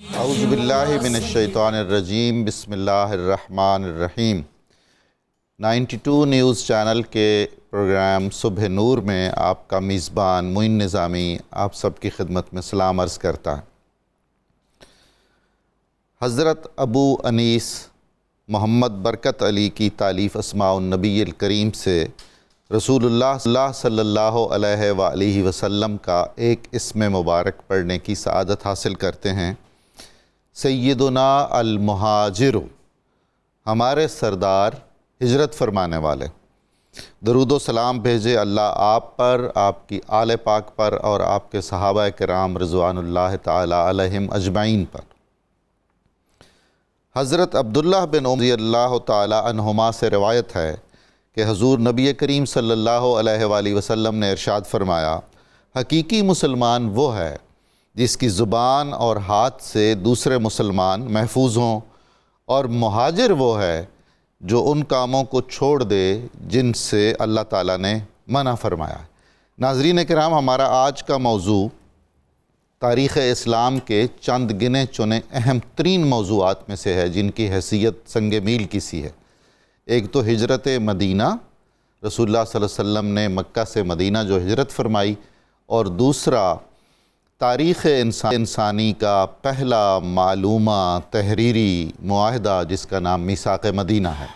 اعوذ باللہ من الشیطان الرجیم، بسم اللہ الرحمن الرحیم۔ 92 نیوز چینل کے پروگرام صبح نور میں آپ کا میزبان معین نظامی آپ سب کی خدمت میں سلام عرض کرتا ہے۔ حضرت ابو انیس محمد برکت علی کی تالیف اسماء النبی الکریم سے رسول اللہ صلی اللہ علیہ وآلہ وسلم کا ایک اسم مبارک پڑھنے کی سعادت حاصل کرتے ہیں۔ سیدنا المہاجر، ہمارے سردار ہجرت فرمانے والے، درود و سلام بھیجے اللہ آپ پر، آپ کی آل پاک پر اور آپ کے صحابہ کرام رضوان اللہ تعالی علیہم اجمعین پر۔ حضرت عبداللہ بن عمر رضی اللہ تعالی عنہما سے روایت ہے کہ حضور نبی کریم صلی اللہ علیہ وآلہ وسلم نے ارشاد فرمایا، حقیقی مسلمان وہ ہے جس کی زبان اور ہاتھ سے دوسرے مسلمان محفوظ ہوں، اور مہاجر وہ ہے جو ان کاموں کو چھوڑ دے جن سے اللہ تعالیٰ نے منع فرمایا ہے۔ ناظرین کرام، ہمارا آج کا موضوع تاریخ اسلام کے چند گنے چنے اہم ترین موضوعات میں سے ہے جن کی حیثیت سنگ میل کی سی ہے۔ ایک تو ہجرت مدینہ، رسول اللہ صلی اللہ علیہ وسلم نے مکہ سے مدینہ جو ہجرت فرمائی، اور دوسرا تاریخ انسانی کا پہلا معلومہ تحریری معاہدہ جس کا نام میثاق مدینہ ہے۔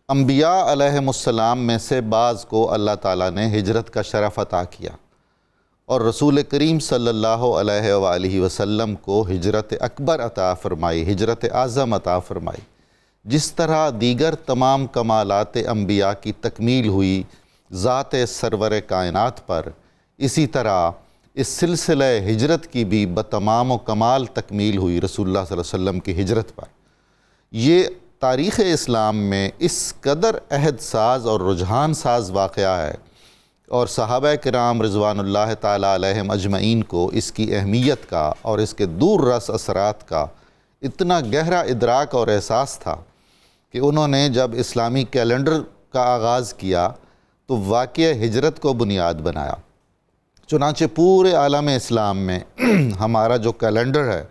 انبیاء علیہم السلام میں سے بعض کو اللہ تعالیٰ نے ہجرت کا شرف عطا کیا، اور رسول کریم صلی اللہ علیہ وآلہ وسلم کو ہجرت اکبر عطا فرمائی، ہجرت اعظم عطا فرمائی۔ جس طرح دیگر تمام کمالات انبیاء کی تکمیل ہوئی ذات سرور کائنات پر، اسی طرح اس سلسلہ ہجرت کی بھی بتمام و کمال تکمیل ہوئی رسول اللہ صلی اللہ علیہ وسلم کی ہجرت پر۔ یہ تاریخ اسلام میں اس قدر عہد ساز اور رجحان ساز واقعہ ہے، اور صحابہ کرام رضوان اللہ تعالی علیہم اجمعین کو اس کی اہمیت کا اور اس کے دور رس اثرات کا اتنا گہرا ادراک اور احساس تھا کہ انہوں نے جب اسلامی کیلنڈر کا آغاز کیا تو واقعہ ہجرت کو بنیاد بنایا۔ چنانچہ پورے عالم اسلام میں ہمارا جو کیلنڈر ہے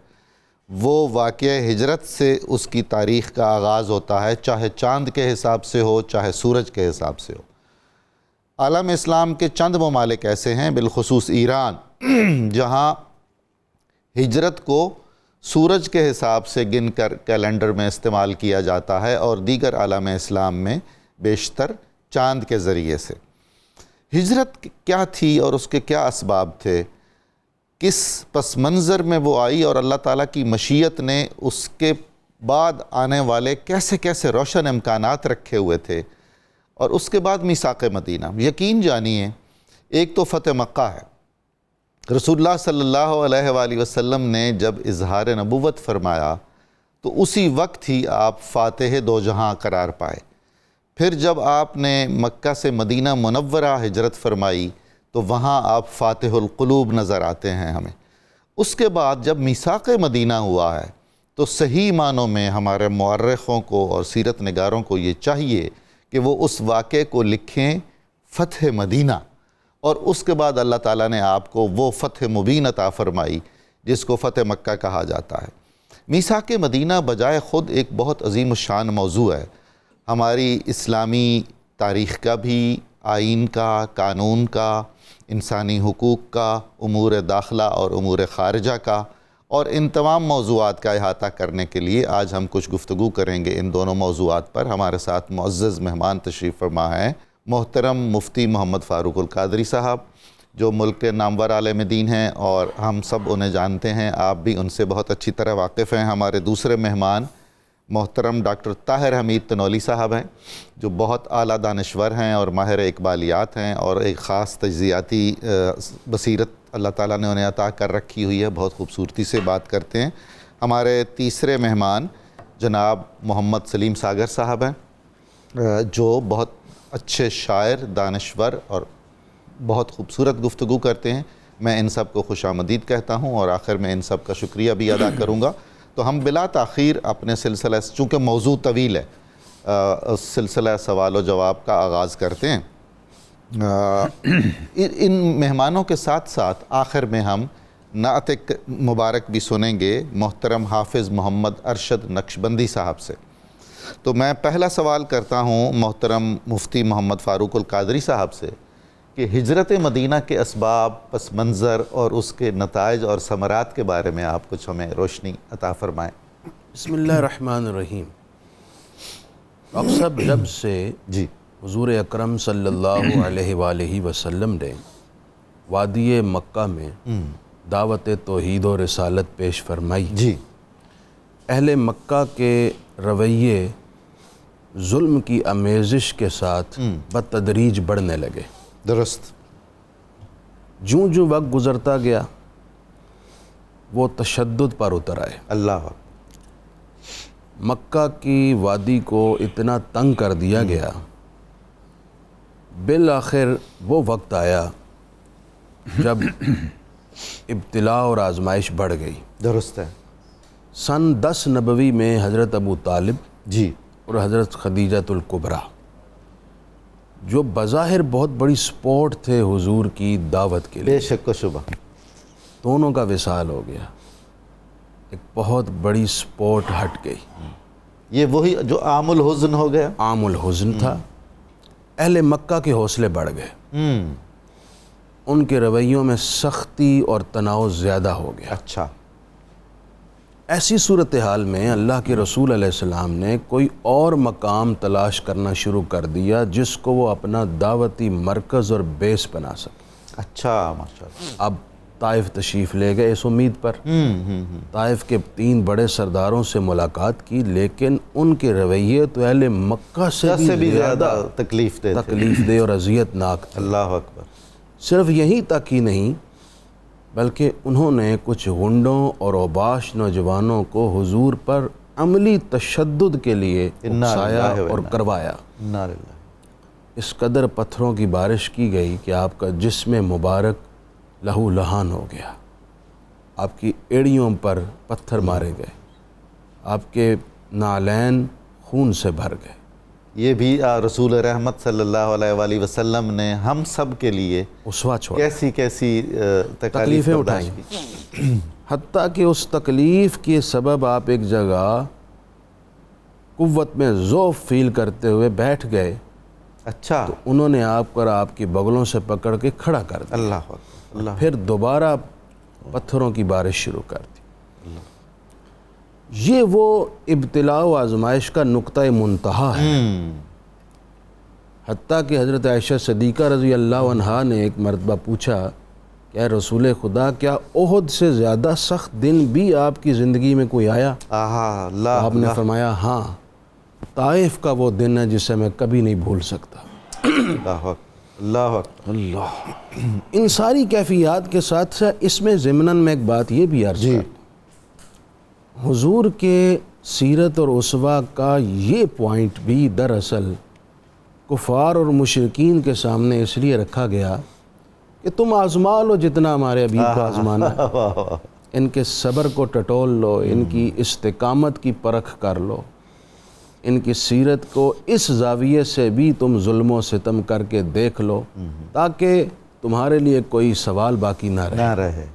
وہ واقعہ ہجرت سے اس کی تاریخ کا آغاز ہوتا ہے، چاہے چاند کے حساب سے ہو چاہے سورج کے حساب سے ہو۔ عالم اسلام کے چند ممالک ایسے ہیں، بالخصوص ایران، جہاں ہجرت کو سورج کے حساب سے گن کر کیلنڈر میں استعمال کیا جاتا ہے، اور دیگر عالم اسلام میں بیشتر چاند کے ذریعے سے۔ ہجرت کیا تھی اور اس کے کیا اسباب تھے، کس پس منظر میں وہ آئی، اور اللہ تعالیٰ کی مشیت نے اس کے بعد آنے والے کیسے کیسے روشن امکانات رکھے ہوئے تھے، اور اس کے بعد میثاق مدینہ۔ یقین جانیے، ایک تو فتح مکہ ہے۔ رسول اللہ صلی اللہ علیہ وآلہ وسلم نے جب اظہار نبوت فرمایا تو اسی وقت ہی آپ فاتح دو جہاں قرار پائے۔ پھر جب آپ نے مکہ سے مدینہ منورہ ہجرت فرمائی تو وہاں آپ فاتح القلوب نظر آتے ہیں ہمیں۔ اس کے بعد جب میثاق مدینہ ہوا ہے تو صحیح معنوں میں ہمارے مورخوں کو اور سیرت نگاروں کو یہ چاہیے کہ وہ اس واقعے کو لکھیں فتح مدینہ، اور اس کے بعد اللہ تعالیٰ نے آپ کو وہ فتح مبین عطا فرمائی جس کو فتح مکہ کہا جاتا ہے۔ میثاق مدینہ بجائے خود ایک بہت عظیم الشان موضوع ہے، ہماری اسلامی تاریخ کا بھی، آئین کا، قانون کا، انسانی حقوق کا، امور داخلہ اور امور خارجہ کا، اور ان تمام موضوعات کا احاطہ کرنے کے لیے آج ہم کچھ گفتگو کریں گے ان دونوں موضوعات پر۔ ہمارے ساتھ معزز مہمان تشریف فرما ہیں محترم مفتی محمد فاروق القادری صاحب، جو ملک کے نامور عالم دین ہیں اور ہم سب انہیں جانتے ہیں، آپ بھی ان سے بہت اچھی طرح واقف ہیں۔ ہمارے دوسرے مہمان محترم ڈاکٹر طاہر حمید تنولی صاحب ہیں، جو بہت اعلیٰ دانشور ہیں اور ماہر اقبالیات ہیں، اور ایک خاص تجزیاتی بصیرت اللہ تعالیٰ نے انہیں عطا کر رکھی ہوئی ہے، بہت خوبصورتی سے بات کرتے ہیں۔ ہمارے تیسرے مہمان جناب محمد سلیم ساگر صاحب ہیں، جو بہت اچھے شاعر، دانشور اور بہت خوبصورت گفتگو کرتے ہیں۔ میں ان سب کو خوش آمدید کہتا ہوں، اور آخر میں ان سب کا شکریہ بھی ادا کروں گا۔ تو ہم بلا تاخیر اپنے سلسلہ، چونکہ موضوع طویل ہے، اس سلسلہ سوال و جواب کا آغاز کرتے ہیں۔ ان مہمانوں کے ساتھ ساتھ آخر میں ہم نعت مبارک بھی سنیں گے محترم حافظ محمد ارشد نقشبندی صاحب سے۔ تو میں پہلا سوال کرتا ہوں محترم مفتی محمد فاروق القادری صاحب سے کہ ہجرت مدینہ کے اسباب، پس منظر اور اس کے نتائج اور ثمرات کے بارے میں آپ کچھ ہمیں روشنی عطا فرمائیں۔ بسم اللہ الرحمن الرحیم۔ ڈاکٹر صاحب، جب سے جی حضور اکرم صلی اللہ علیہ وآلہ وسلم نے وادی مکہ میں دعوت توحید و رسالت پیش فرمائی، جی اہل مکہ کے رویے ظلم کی آمیزش کے ساتھ بتدریج بڑھنے لگے۔ درست۔ جوں جوں وقت گزرتا گیا وہ تشدد پر اتر آئے۔ اللہ مکہ کی وادی کو اتنا تنگ کر دیا گیا، بالآخر وہ وقت آیا جب ابتلاء اور آزمائش بڑھ گئی۔ درست ہے۔ سن 10 نبوی میں حضرت ابو طالب جی اور حضرت خدیجۃ الکبریٰ، جو بظاہر بہت بڑی سپورٹ تھے حضور کی دعوت کے لیے، بے شک و شبہ، دونوں کا وصال ہو گیا۔ ایک بہت بڑی سپورٹ ہٹ گئی۔ یہ وہی جو عام الحزن ہو گیا۔ عام الحزن تھا۔ اہل مکہ کے حوصلے بڑھ گئے، ان کے رویوں میں سختی اور تناؤ زیادہ ہو گیا۔ اچھا۔ ایسی صورتحال میں اللہ کے رسول علیہ السلام نے کوئی اور مقام تلاش کرنا شروع کر دیا جس کو وہ اپنا دعوتی مرکز اور بیس بنا سکے۔ اچھا، ماشاءاللہ۔ اب طائف تشریف لے گئے اس امید پر۔ طائف کے 3 بڑے سرداروں سے ملاقات کی، لیکن ان کے رویے تو اہل مکہ سے بھی زیادہ تکلیف دہ اور اذیت ناک تھے۔ اللہ اکبر۔ صرف یہیں تک ہی نہیں بلکہ انہوں نے کچھ غنڈوں اور اوباش نوجوانوں کو حضور پر عملی تشدد کے لیے اکسایا اور کروایا۔ اس قدر پتھروں کی بارش کی گئی کہ آپ کا جسم مبارک لہو لہان ہو گیا، آپ کی ایڑیوں پر پتھر مارے گئے، آپ کے نالین خون سے بھر گئے۔ یہ بھی رسول رحمت صلی اللہ علیہ وآلہ وسلم نے ہم سب کے لیے اسوہ چھوڑا، کیسی تکلیفیں اٹھائیں، حتیٰ کہ اس تکلیف کے سبب آپ ایک جگہ قوت میں ضعف فیل کرتے ہوئے بیٹھ گئے۔ اچھا۔ تو انہوں نے آپ کو آپ کی بغلوں سے پکڑ کے کھڑا کر دیا۔ اللہ اکبر۔ پھر دوبارہ پتھروں کی بارش شروع کر دی۔ یہ وہ ابتلاء و آزمائش کا نقطہ منتہا ہے۔ حتیٰ کہ حضرت عائشہ صدیقہ رضی اللہ عنہا نے ایک مرتبہ پوچھا کہ اے رسول خدا، کیا احد سے زیادہ سخت دن بھی آپ کی زندگی میں کوئی آیا؟ آپ نے فرمایا ہاں، طائف کا وہ دن ہے جسے میں کبھی نہیں بھول سکتا۔ اللہ ان ساری کیفیات کے ساتھ ساتھ اس میں ضمناً میں ایک بات یہ بھی عرض کروں، حضور کے سیرت اور اسوہ کا یہ پوائنٹ بھی دراصل کفار اور مشرکین کے سامنے اس لیے رکھا گیا کہ تم آزما لو جتنا ہمارے ابھی کو آزمانا، ان کے صبر کو ٹٹول لو، ان کی استقامت کی پرکھ کر لو، ان کی سیرت کو اس زاویے سے بھی تم ظلم و ستم کر کے دیکھ لو تاکہ تمہارے لیے کوئی سوال باقی نہ رہے۔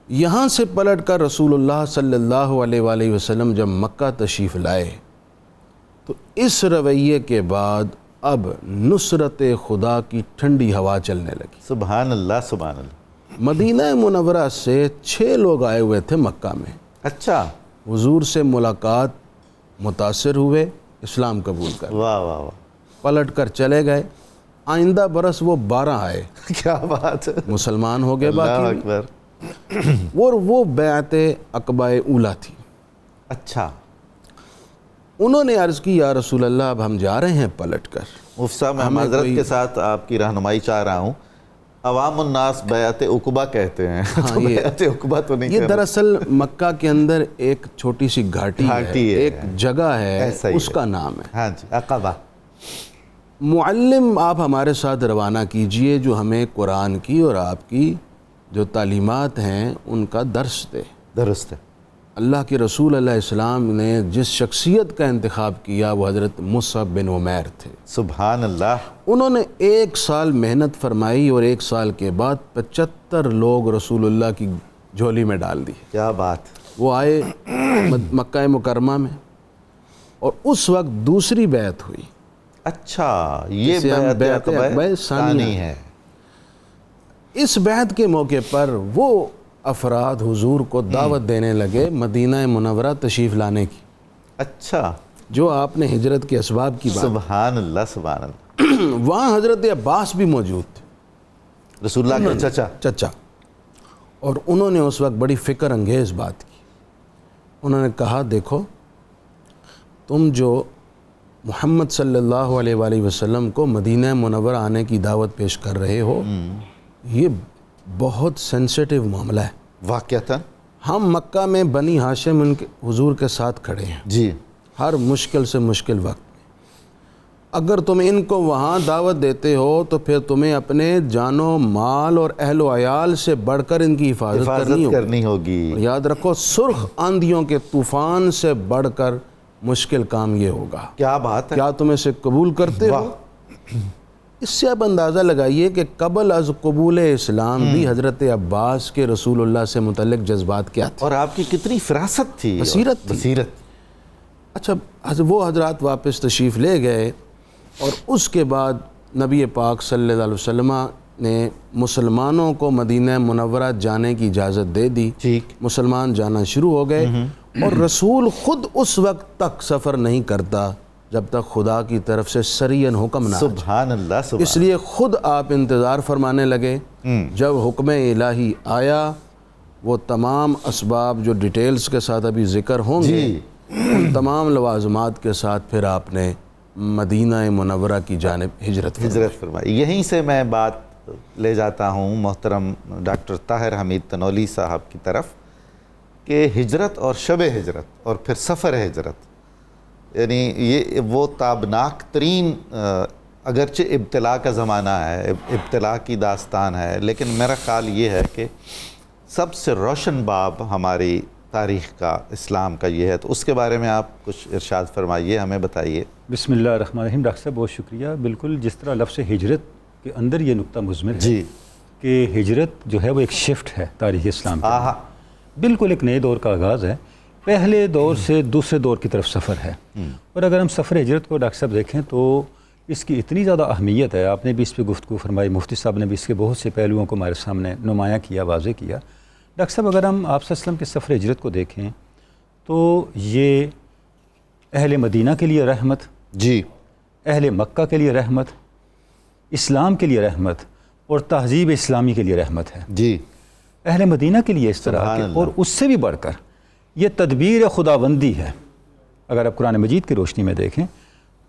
یہاں سے پلٹ کر رسول اللہ صلی اللہ علیہ وآلہ وسلم جب مکہ تشریف لائے تو اس رویے کے بعد اب نصرت خدا کی ٹھنڈی ہوا چلنے لگی۔ سبحان اللہ، سبحان اللہ۔ مدینہ منورہ سے 6 لوگ آئے ہوئے تھے مکہ میں۔ اچھا۔ حضور سے ملاقات، متاثر ہوئے، اسلام قبول کر، واہ واہ واہ، پلٹ کر چلے گئے۔ آئندہ برس وہ 12 آئے، کیا بات ہے، مسلمان ہو گئے باقی۔ اللہ اکبر۔ وہ بیعت عقبہ اولیٰ تھی۔ اچھا۔ انہوں نے عرض کی یا رسول اللہ اب ہم جا رہے ہیں پلٹ کر۔ مفتی صاحب، میں معذرت کے ساتھ آپ کی رہنمائی چاہ رہا ہوں، عوام الناس بیعت عقبہ کہتے ہیں، تو بیعت عقبہ تو نہیں، یہ دراصل مکہ کے اندر ایک چھوٹی سی گھاٹی ہے، ایک جگہ ہے، اس کا نام ہے، ہاں جی، عقبہ۔ معلم آپ ہمارے ساتھ روانہ کیجئے جو ہمیں قرآن کی اور آپ کی جو تعلیمات ہیں ان کا درس دے۔ درست ہے۔ اللہ کے رسول علیہ السلام نے جس شخصیت کا انتخاب کیا وہ حضرت مصعب بن عمیر تھے۔ سبحان اللہ۔ انہوں نے 1 سال محنت فرمائی اور 1 سال کے بعد 75 لوگ رسول اللہ کی جھولی میں ڈال دی. کیا بات. وہ آئے مکہ مکرمہ میں اور اس وقت دوسری بیعت ہوئی. اچھا یہ بیعت عقبہ ثانی ہے. اس بیعت کے موقع پر وہ افراد حضور کو دعوت دینے لگے مدینہ منورہ تشریف لانے کی. اچھا جو آپ نے ہجرت کے اسباب کی بات. سبحان اللہ سبحان اللہ. وہاں حضرت عباس بھی موجود تھے, رسول اللہ کے چچا, اور انہوں نے اس وقت بڑی فکر انگیز بات کی. انہوں نے کہا دیکھو تم جو محمد صلی اللہ علیہ وآلہ وسلم کو مدینہ منورہ آنے کی دعوت پیش کر رہے ہو, یہ بہت سینسیٹیو معاملہ ہے. واقعتاً ہم مکہ میں بنی ہاشم ان کے حضور کے ساتھ کھڑے ہیں جی, ہر مشکل سے مشکل وقت میں. اگر تم ان کو وہاں دعوت دیتے ہو تو پھر تمہیں اپنے جان و مال اور اہل و عیال سے بڑھ کر ان کی حفاظت کرنی ہوگی. اور یاد رکھو سرخ آندھیوں کے طوفان سے بڑھ کر مشکل کام یہ ہوگا. کیا بات ہے. کیا تم اسے قبول کرتے ہو؟ اس سے آپ اندازہ لگائیے کہ قبل از قبول اسلام بھی حضرت عباس کے رسول اللہ سے متعلق جذبات کیا تھے, اور آپ کی کتنی فراست تھی, بصیرت. اچھا وہ حضرات واپس تشریف لے گئے اور اس کے بعد نبی پاک صلی اللہ علیہ وسلم نے مسلمانوں کو مدینہ منورہ جانے کی اجازت دے دی. مسلمان جانا شروع ہو گئے اور رسول خود اس وقت تک سفر نہیں کرتا جب تک خدا کی طرف سے سریعاً حکم نہ. سبحان اللہ. اس لیے خود آپ انتظار فرمانے لگے. جب حکم الہی آیا وہ تمام اسباب جو ڈیٹیلز کے ساتھ ابھی ذکر ہوں گے ان تمام لوازمات کے ساتھ پھر آپ نے مدینہ منورہ کی جانب ہجرت فرمائی. یہیں سے میں بات لے جاتا ہوں محترم ڈاکٹر طاہر حمید تنولی صاحب کی طرف کہ ہجرت اور شب ہجرت اور پھر سفر ہجرت, یعنی یہ وہ تابناک ترین اگرچہ ابتلا کا زمانہ ہے, ابتلا کی داستان ہے, لیکن میرا خیال یہ ہے کہ سب سے روشن باب ہماری تاریخ کا اسلام کا یہ ہے. تو اس کے بارے میں آپ کچھ ارشاد فرمائیے, ہمیں بتائیے. بسم اللہ الرحمن الرحیم. ڈاکٹر صاحب بہت شکریہ. بالکل جس طرح لفظ ہجرت کے اندر یہ نقطہ مضمر ہے کہ ہجرت جو ہے وہ ایک شفٹ ہے تاریخ اسلام کا, بالکل ایک نئے دور کا آغاز ہے. پہلے دور سے دوسرے دور کی طرف سفر ہے. اور اگر ہم سفر ہجرت کو ڈاکٹر صاحب دیکھیں تو اس کی اتنی زیادہ اہمیت ہے. آپ نے بھی اس پہ گفتگو فرمائی, مفتی صاحب نے بھی اس کے بہت سے پہلوؤں کو ہمارے سامنے نمایاں کیا, واضح کیا. ڈاکٹر صاحب اگر ہم آپ صلی اللہ علیہ وسلم کے سفر ہجرت کو دیکھیں تو یہ اہل مدینہ کے لیے رحمت, اہل مکہ کے لیے رحمت, اسلام کے لیے رحمت اور تہذیب اسلامی کے لیے رحمت ہے. اہل مدینہ کے لیے اس طرح کے, اور اس سے بھی بڑھ کر یہ تدبیر خداوندی ہے. اگر آپ قرآن مجید کی روشنی میں دیکھیں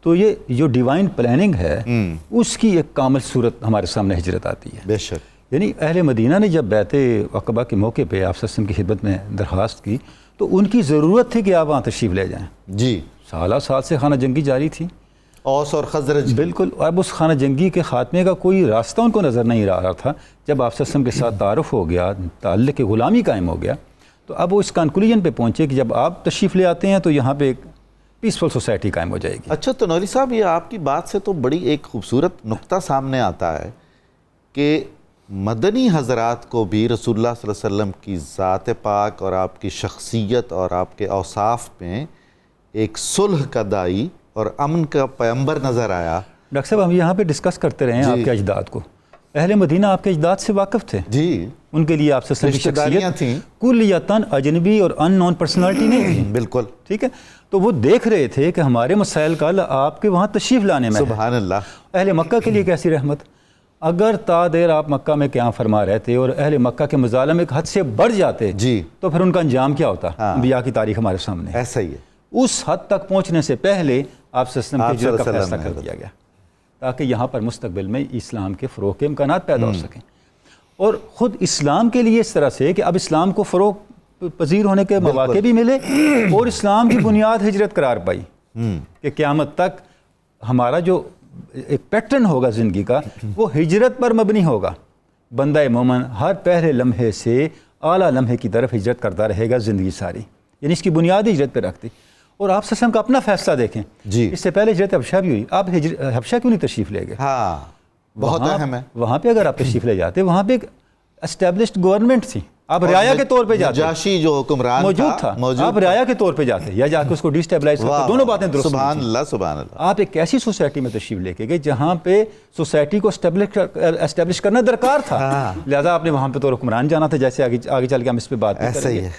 تو یہ جو ڈیوائن پلاننگ ہے اس کی ایک کامل صورت ہمارے سامنے ہجرت آتی ہے. بے شک. یعنی اہل مدینہ نے جب بیعت عقبہ کے موقع پہ آپ صلی اللہ علیہ وسلم کی خدمت میں درخواست کی تو ان کی ضرورت تھی کہ آپ وہاں تشریف لے جائیں. سالہ سال سے خانہ جنگی جاری تھی, اوس اور خزرج. بالکل. اب اس خانہ جنگی کے خاتمے کا کوئی راستہ ان کو نظر نہیں آ رہا تھا. جب آپ صلی اللہ علیہ وسلم کے ساتھ تعارف ہو گیا, تعلق غلامی قائم ہو گیا, تو اب وہ اس کنکلوژن پہ پہنچے کہ جب آپ تشریف لے آتے ہیں تو یہاں پہ ایک پیسفل سوسائٹی قائم ہو جائے گی. اچھا تنولی صاحب, یہ آپ کی بات سے تو بڑی ایک خوبصورت نقطہ سامنے آتا ہے کہ مدنی حضرات کو بھی رسول اللہ صلی اللہ علیہ وسلم کی ذات پاک اور آپ کی شخصیت اور آپ کے اوصاف میں ایک صلح کا دائی اور امن کا پیغمبر نظر آیا. ڈاکٹر صاحب ہم یہاں پہ ڈسکس کرتے رہے ہیں آپ کے اجداد کو. اہل مدینہ آپ کے اجداد سے واقف تھے. ان کے لیے آپ سے شخصیت کلیتاً اجنبی اور ان نون پرسنالٹی نہیں تھی. بالکل ٹھیک ہے. تو وہ دیکھ رہے تھے کہ ہمارے مسائل کا حل آپ کے وہاں تشریف لانے میں. سبحان اللہ. اہل مکہ کے لیے کیسی رحمت. اگر تا دیر آپ مکہ میں قیام فرما رہے تھے اور اہل مکہ کے مظالم ایک حد سے بڑھ جاتے تو پھر ان کا انجام کیا ہوتا. انبیاء کی تاریخ ہمارے سامنے ایسا ہی ہے. اس حد تک پہنچنے سے پہلے آپ صلی اللہ علیہ وسلم کی ہجرت کا فیصلہ کر دیا گیا تاکہ یہاں پر مستقبل میں اسلام کے فروغ کے امکانات پیدا ہو سکیں. اور خود اسلام کے لیے اس طرح سے کہ اب اسلام کو فروغ پذیر ہونے کے مواقع بھی ملے اور اسلام کی بنیاد ہجرت قرار پائی کہ قیامت تک ہمارا جو ایک پیٹرن ہوگا زندگی کا وہ ہجرت پر مبنی ہوگا. بندہ مومن ہر پہلے لمحے سے اعلیٰ لمحے کی طرف ہجرت کرتا رہے گا زندگی ساری, یعنی اس کی بنیاد ہجرت پہ رکھتی. اور آپ صلی اللہ علیہ وسلم کا اپنا فیصلہ دیکھیں, اس سے پہلے ہجرت حبشہ بھی ہوئی, آپ حبشہ کیوں نہیں تشریف لے گئے؟ بہت اہم ہے. وہاں پہ اگر آپ تشریف لے جاتے, وہاں پہ ایک اسٹیبلشڈ گورنمنٹ تھی, آپ رعایا کے طور پہ جاتے، نجاشی جو حکمران موجود تھا، آپ رعایا کے طور پہ جاتے یا جا کے اس کو ڈیسٹیبلائز کرتے، دونوں باتیں درست. سبحان اللہ سبحان اللہ. آپ ایک ایسی سوسائٹی میں تشریف لے کے گئے جہاں پہ سوسائٹی کو اسٹیبلش کرنا درکار تھا، لہذا آپ نے وہاں پہ تو حکمران جانا تھا. جیسے آگے چل کے ہم اس پہ بات ایسا ہی ہے.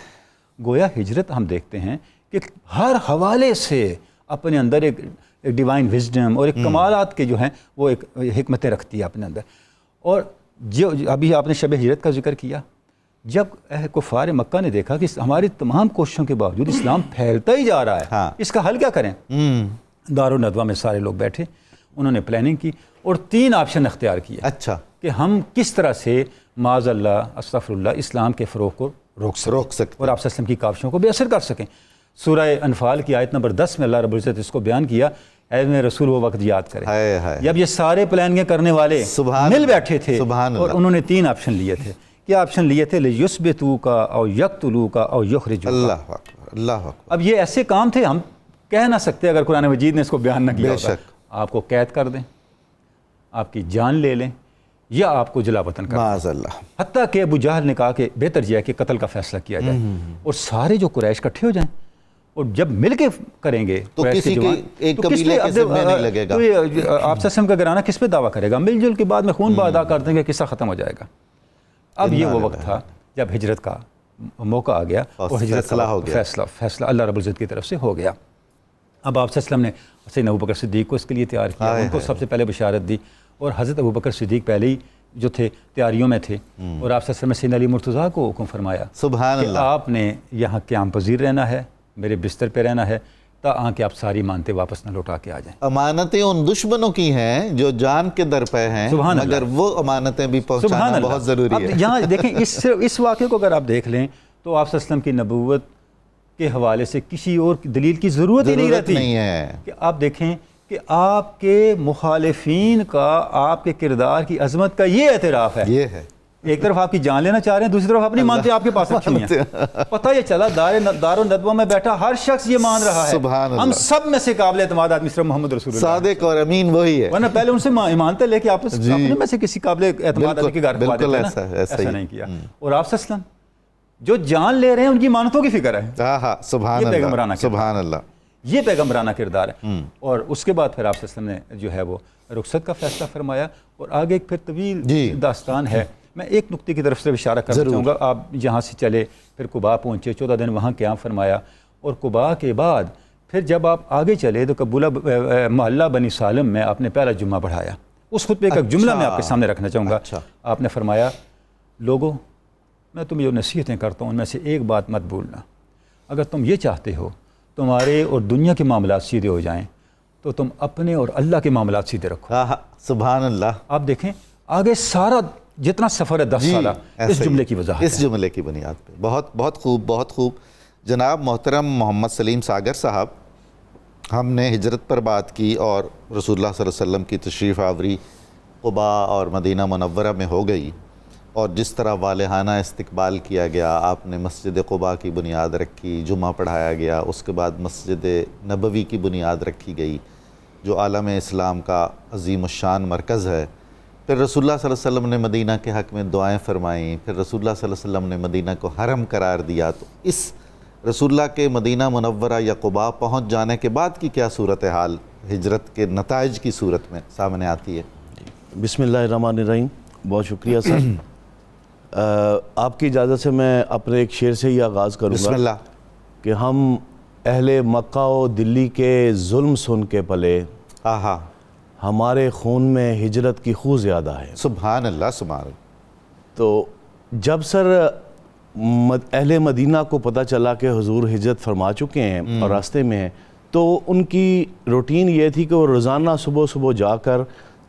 گویا ہجرت ہم دیکھتے ہیں کہ ہر حوالے سے اپنے اندر ایک ڈیوائن وزڈم اور ایک کمالات کے جو ہیں وہ ایک حکمتیں رکھتی ہے اپنے اندر. اور جو ابھی آپ نے شب ہجرت کا ذکر کیا، جب کفار مکہ نے دیکھا کہ ہماری تمام کوششوں کے باوجود اسلام پھیلتا ہی جا رہا ہے، اس کا حل کیا کریں، دارالندوہ میں سارے لوگ بیٹھے، انہوں نے پلاننگ کی اور 3 آپشن اختیار کیے. اچھا. کہ ہم کس طرح سے معاذ اللہ استغفر اللہ اسلام کے فروغ کو روک سکیں اور آپ صلی اللہ سکتے. علیہ وسلم کی کاوشوں کو بے اثر کر سکیں. سورہ انفال کی آیت نمبر 10 میں اللہ رب العزت اس کو بیان کیا، اے میرے رسول وہ وقت یاد کریں جب یہ سارے پلاننگیں کرنے والے مل بیٹھے تھے اور انہوں نے 3 آپشن لیے تھے. کیا آپشن لیے تھے؟ لِيُثْبِتُوكَ أَوْ يَقْتُلُوكَ أَوْ يُخْرِجُوكَ. اللہ اکبر اللہ اکبر. اب یہ ایسے کام تھے، ہم کہہ نہ سکتے اگر قرآن مجید نے اس کو بیان نہ کیا ہوتا. آپ کو قید کر دیں، آپ کی جان لے لیں، یا آپ کو جلا وطن کر دیں. معاذ اللہ. حتیٰ کہ ابو جہل نے کہا کہ بہتر یہ ہے کہ قتل کا فیصلہ کیا جائے اور سارے جو قریش اکٹھے ہو جائیں اور جب مل کے کریں گے تو کسی کے ایک قبیلے کے ذمہ نہیں لگے گا. تو یہ آپ سسم کا گھرانہ کس پہ دعویٰ کرے گا؟ مل جل کے بعد میں خون ادا کر دیں گے، قصہ ختم ہو جائے گا. اب یہ وہ وقت تھا جب ہجرت کا موقع آ گیا اور ہجرت کا فیصلہ اللہ رب العزت کی طرف سے ہو گیا. اب آپ صلی اللہ علیہ وسلم نے سیدنا ابوبکر صدیق کو اس کے لیے تیار کیا، ان کو سب سے پہلے بشارت دی، اور حضرت ابوبکر صدیق پہلے ہی جو تھے تیاریوں میں تھے، اور آپ صلی اللہ علیہ وسلم نے سیدنا علی مرتضیٰ کو حکم فرمایا سبحان کہ اللہ. آپ نے یہاں قیام پذیر رہنا ہے، میرے بستر پہ رہنا ہے تاکہ کہ آپ ساری مانتے واپس نہ لوٹا کے آ جائیں. امانتیں ان دشمنوں کی ہیں جو جان کے در پہ ہیں، مگر وہ امانتیں بھی پہنچانا بہت ضروری ہے. یہاں دیکھیں اس واقعے کو اگر آپ دیکھ لیں تو آپ صلی اللہ علیہ وسلم کی نبوت کے حوالے سے کسی اور دلیل کی ضرورت ہی نہیں رہتی. کہ آپ دیکھیں کہ آپ کے مخالفین کا آپ کے کردار کی عظمت کا یہ اعتراف ہے. یہ ہے ایک طرف آپ کی جان لینا چاہ رہے ہیں، دوسری طرف اپنی مانتے آپ کے پاس رکھی ہوئی ہیں. پتہ یہ چلا دارالندوہ میں بیٹھا ہر شخص یہ مان رہا ہے. سبحان اللہ. ہم سب میں سے قابل اعتماد آدمی صرف محمد رسول اللہ صادق اور امین وہی ہے. ورنہ پہلے ان سے ایمانتے لے کے آپ اپنے میں سے کسی قابل اعتماد آدمی کے گھر پہ بالکل ایسا نہیں کیا. اور آپ صلی اللہ علیہ وسلم جو جان لے رہے ہیں ان کی مانتوں کی فکر ہے. سبحان اللہ سبحان اللہ. یہ پیغمبرانہ کردار ہے. اور اس کے بعد پھر آپ صلی اللہ علیہ وسلم نے جو ہے وہ رخصت کا فیصلہ فرمایا، اور آگے ایک پھر طویل داستان ہے. میں ایک نقطے کی طرف سے اشارہ کرنا چاہوں گا. آپ یہاں سے چلے پھر قباء پہنچے، 14 دن وہاں قیام فرمایا، اور قباء کے بعد پھر جب آپ آگے چلے تو قبولہ محلہ بنی سالم میں آپ نے پہلا جمعہ پڑھایا. اس خطبے کا جملہ میں آپ کے سامنے رکھنا چاہوں گا. آپ نے فرمایا، لوگوں میں تمہیں جو نصیحتیں کرتا ہوں ان میں سے ایک بات مت بھولنا. اگر تم یہ چاہتے ہو تمہارے اور دنیا کے معاملات سیدھے ہو جائیں تو تم اپنے اور اللہ کے معاملات سیدھے رکھو. سبحان اللہ. آپ دیکھیں آگے سارا جتنا سفر ہے 10 سالہ اس جملے کی وضاحت اس جملے کی بنیاد پہ. بہت بہت خوب بہت خوب. جناب محترم محمد سلیم ساگر صاحب، ہم نے ہجرت پر بات کی اور رسول اللہ صلی اللہ علیہ وسلم کی تشریف آوری قباء اور مدینہ منورہ میں ہو گئی، اور جس طرح والہانہ استقبال کیا گیا. آپ نے مسجد قباء کی بنیاد رکھی، جمعہ پڑھایا گیا، اس کے بعد مسجد نبوی کی بنیاد رکھی گئی جو عالم اسلام کا عظیم الشان مرکز ہے. پھر رسول اللہ صلی اللہ علیہ وسلم نے مدینہ کے حق میں دعائیں فرمائیں، پھر رسول اللہ صلی اللہ علیہ وسلم نے مدینہ کو حرم قرار دیا. تو اس رسول اللہ کے مدینہ منورہ یا قباء پہنچ جانے کے بعد کی کیا صورتحال ہجرت کے نتائج کی صورت میں سامنے آتی ہے؟ بسم اللہ الرحمن الرحیم. بہت شکریہ سر. آپ کی اجازت سے میں اپنے ایک شعر سے ہی آغاز کروں گا. بسم اللہ. کہ ہم اہل مکہ و دلی کے ظلم سن کے پلے، ہمارے خون میں ہجرت کی خو زیادہ ہے. سبحان اللہ سبحان اللہ. تو جب سر اہل مدینہ کو پتہ چلا کہ حضور ہجرت فرما چکے ہیں اور راستے میں ہیں، تو ان کی روٹین یہ تھی کہ وہ روزانہ صبح صبح جا کر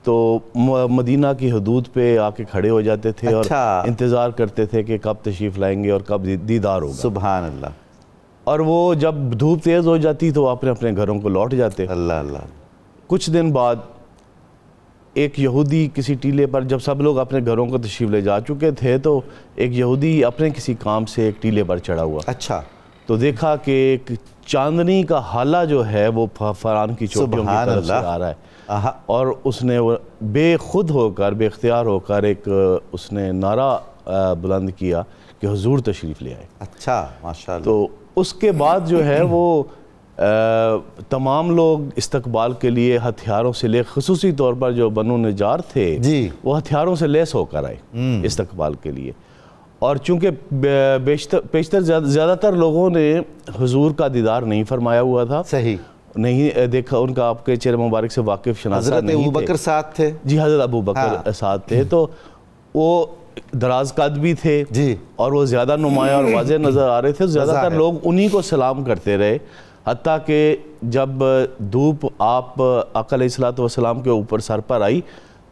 تو مدینہ کی حدود پہ آ کے کھڑے ہو جاتے تھے اور انتظار کرتے تھے کہ کب تشریف لائیں گے اور کب دیدار ہوگا. سبحان اللہ. اور وہ جب دھوپ تیز ہو جاتی تو وہ اپنے اپنے گھروں کو لوٹ جاتے. اللہ اللہ. کچھ دن بعد ایک یہودی کسی ٹیلے پر، جب سب لوگ اپنے گھروں کو تشریف لے جا چکے تھے، تو ایک یہودی اپنے کسی کام سے ایک ٹیلے پر چڑھا ہوا. اچھا. تو دیکھا کہ ایک چاندنی کا حالہ جو ہے وہ فرعون کی چوٹیوں کی طرف سے آ رہا ہے، اور اس نے بے خود ہو کر، بے اختیار ہو کر ایک اس نے نعرہ بلند کیا کہ حضور تشریف لے آئے. اچھا ماشاءاللہ. تو اس کے بعد جو ہے وہ تمام لوگ استقبال کے لیے ہتھیاروں سے لے, خصوصی طور پر جو بنو نجار تھے جی وہ ہتھیاروں سے لیس ہو کر آئے استقبال کے لیے. اور چونکہ بیشتر زیادہ تر لوگوں نے حضور کا دیدار نہیں فرمایا ہوا تھا, صحیح نہیں دیکھا, ان کا آپ کے چہرے مبارک سے واقف شناسہ حضرت نہیں تھے. ابوبکر ساتھ تھے. جی حضرت ابوبکر ساتھ تھے, تو وہ دراز قد بھی تھے جی اور وہ زیادہ نمایاں اور واضح نظر آ رہے تھے. زیادہ تر لوگ انہی کو سلام کرتے رہے, حتیٰ کہ جب دھوپ آپ آقا علیہ الصلوۃ والسلام کے اوپر سر پر آئی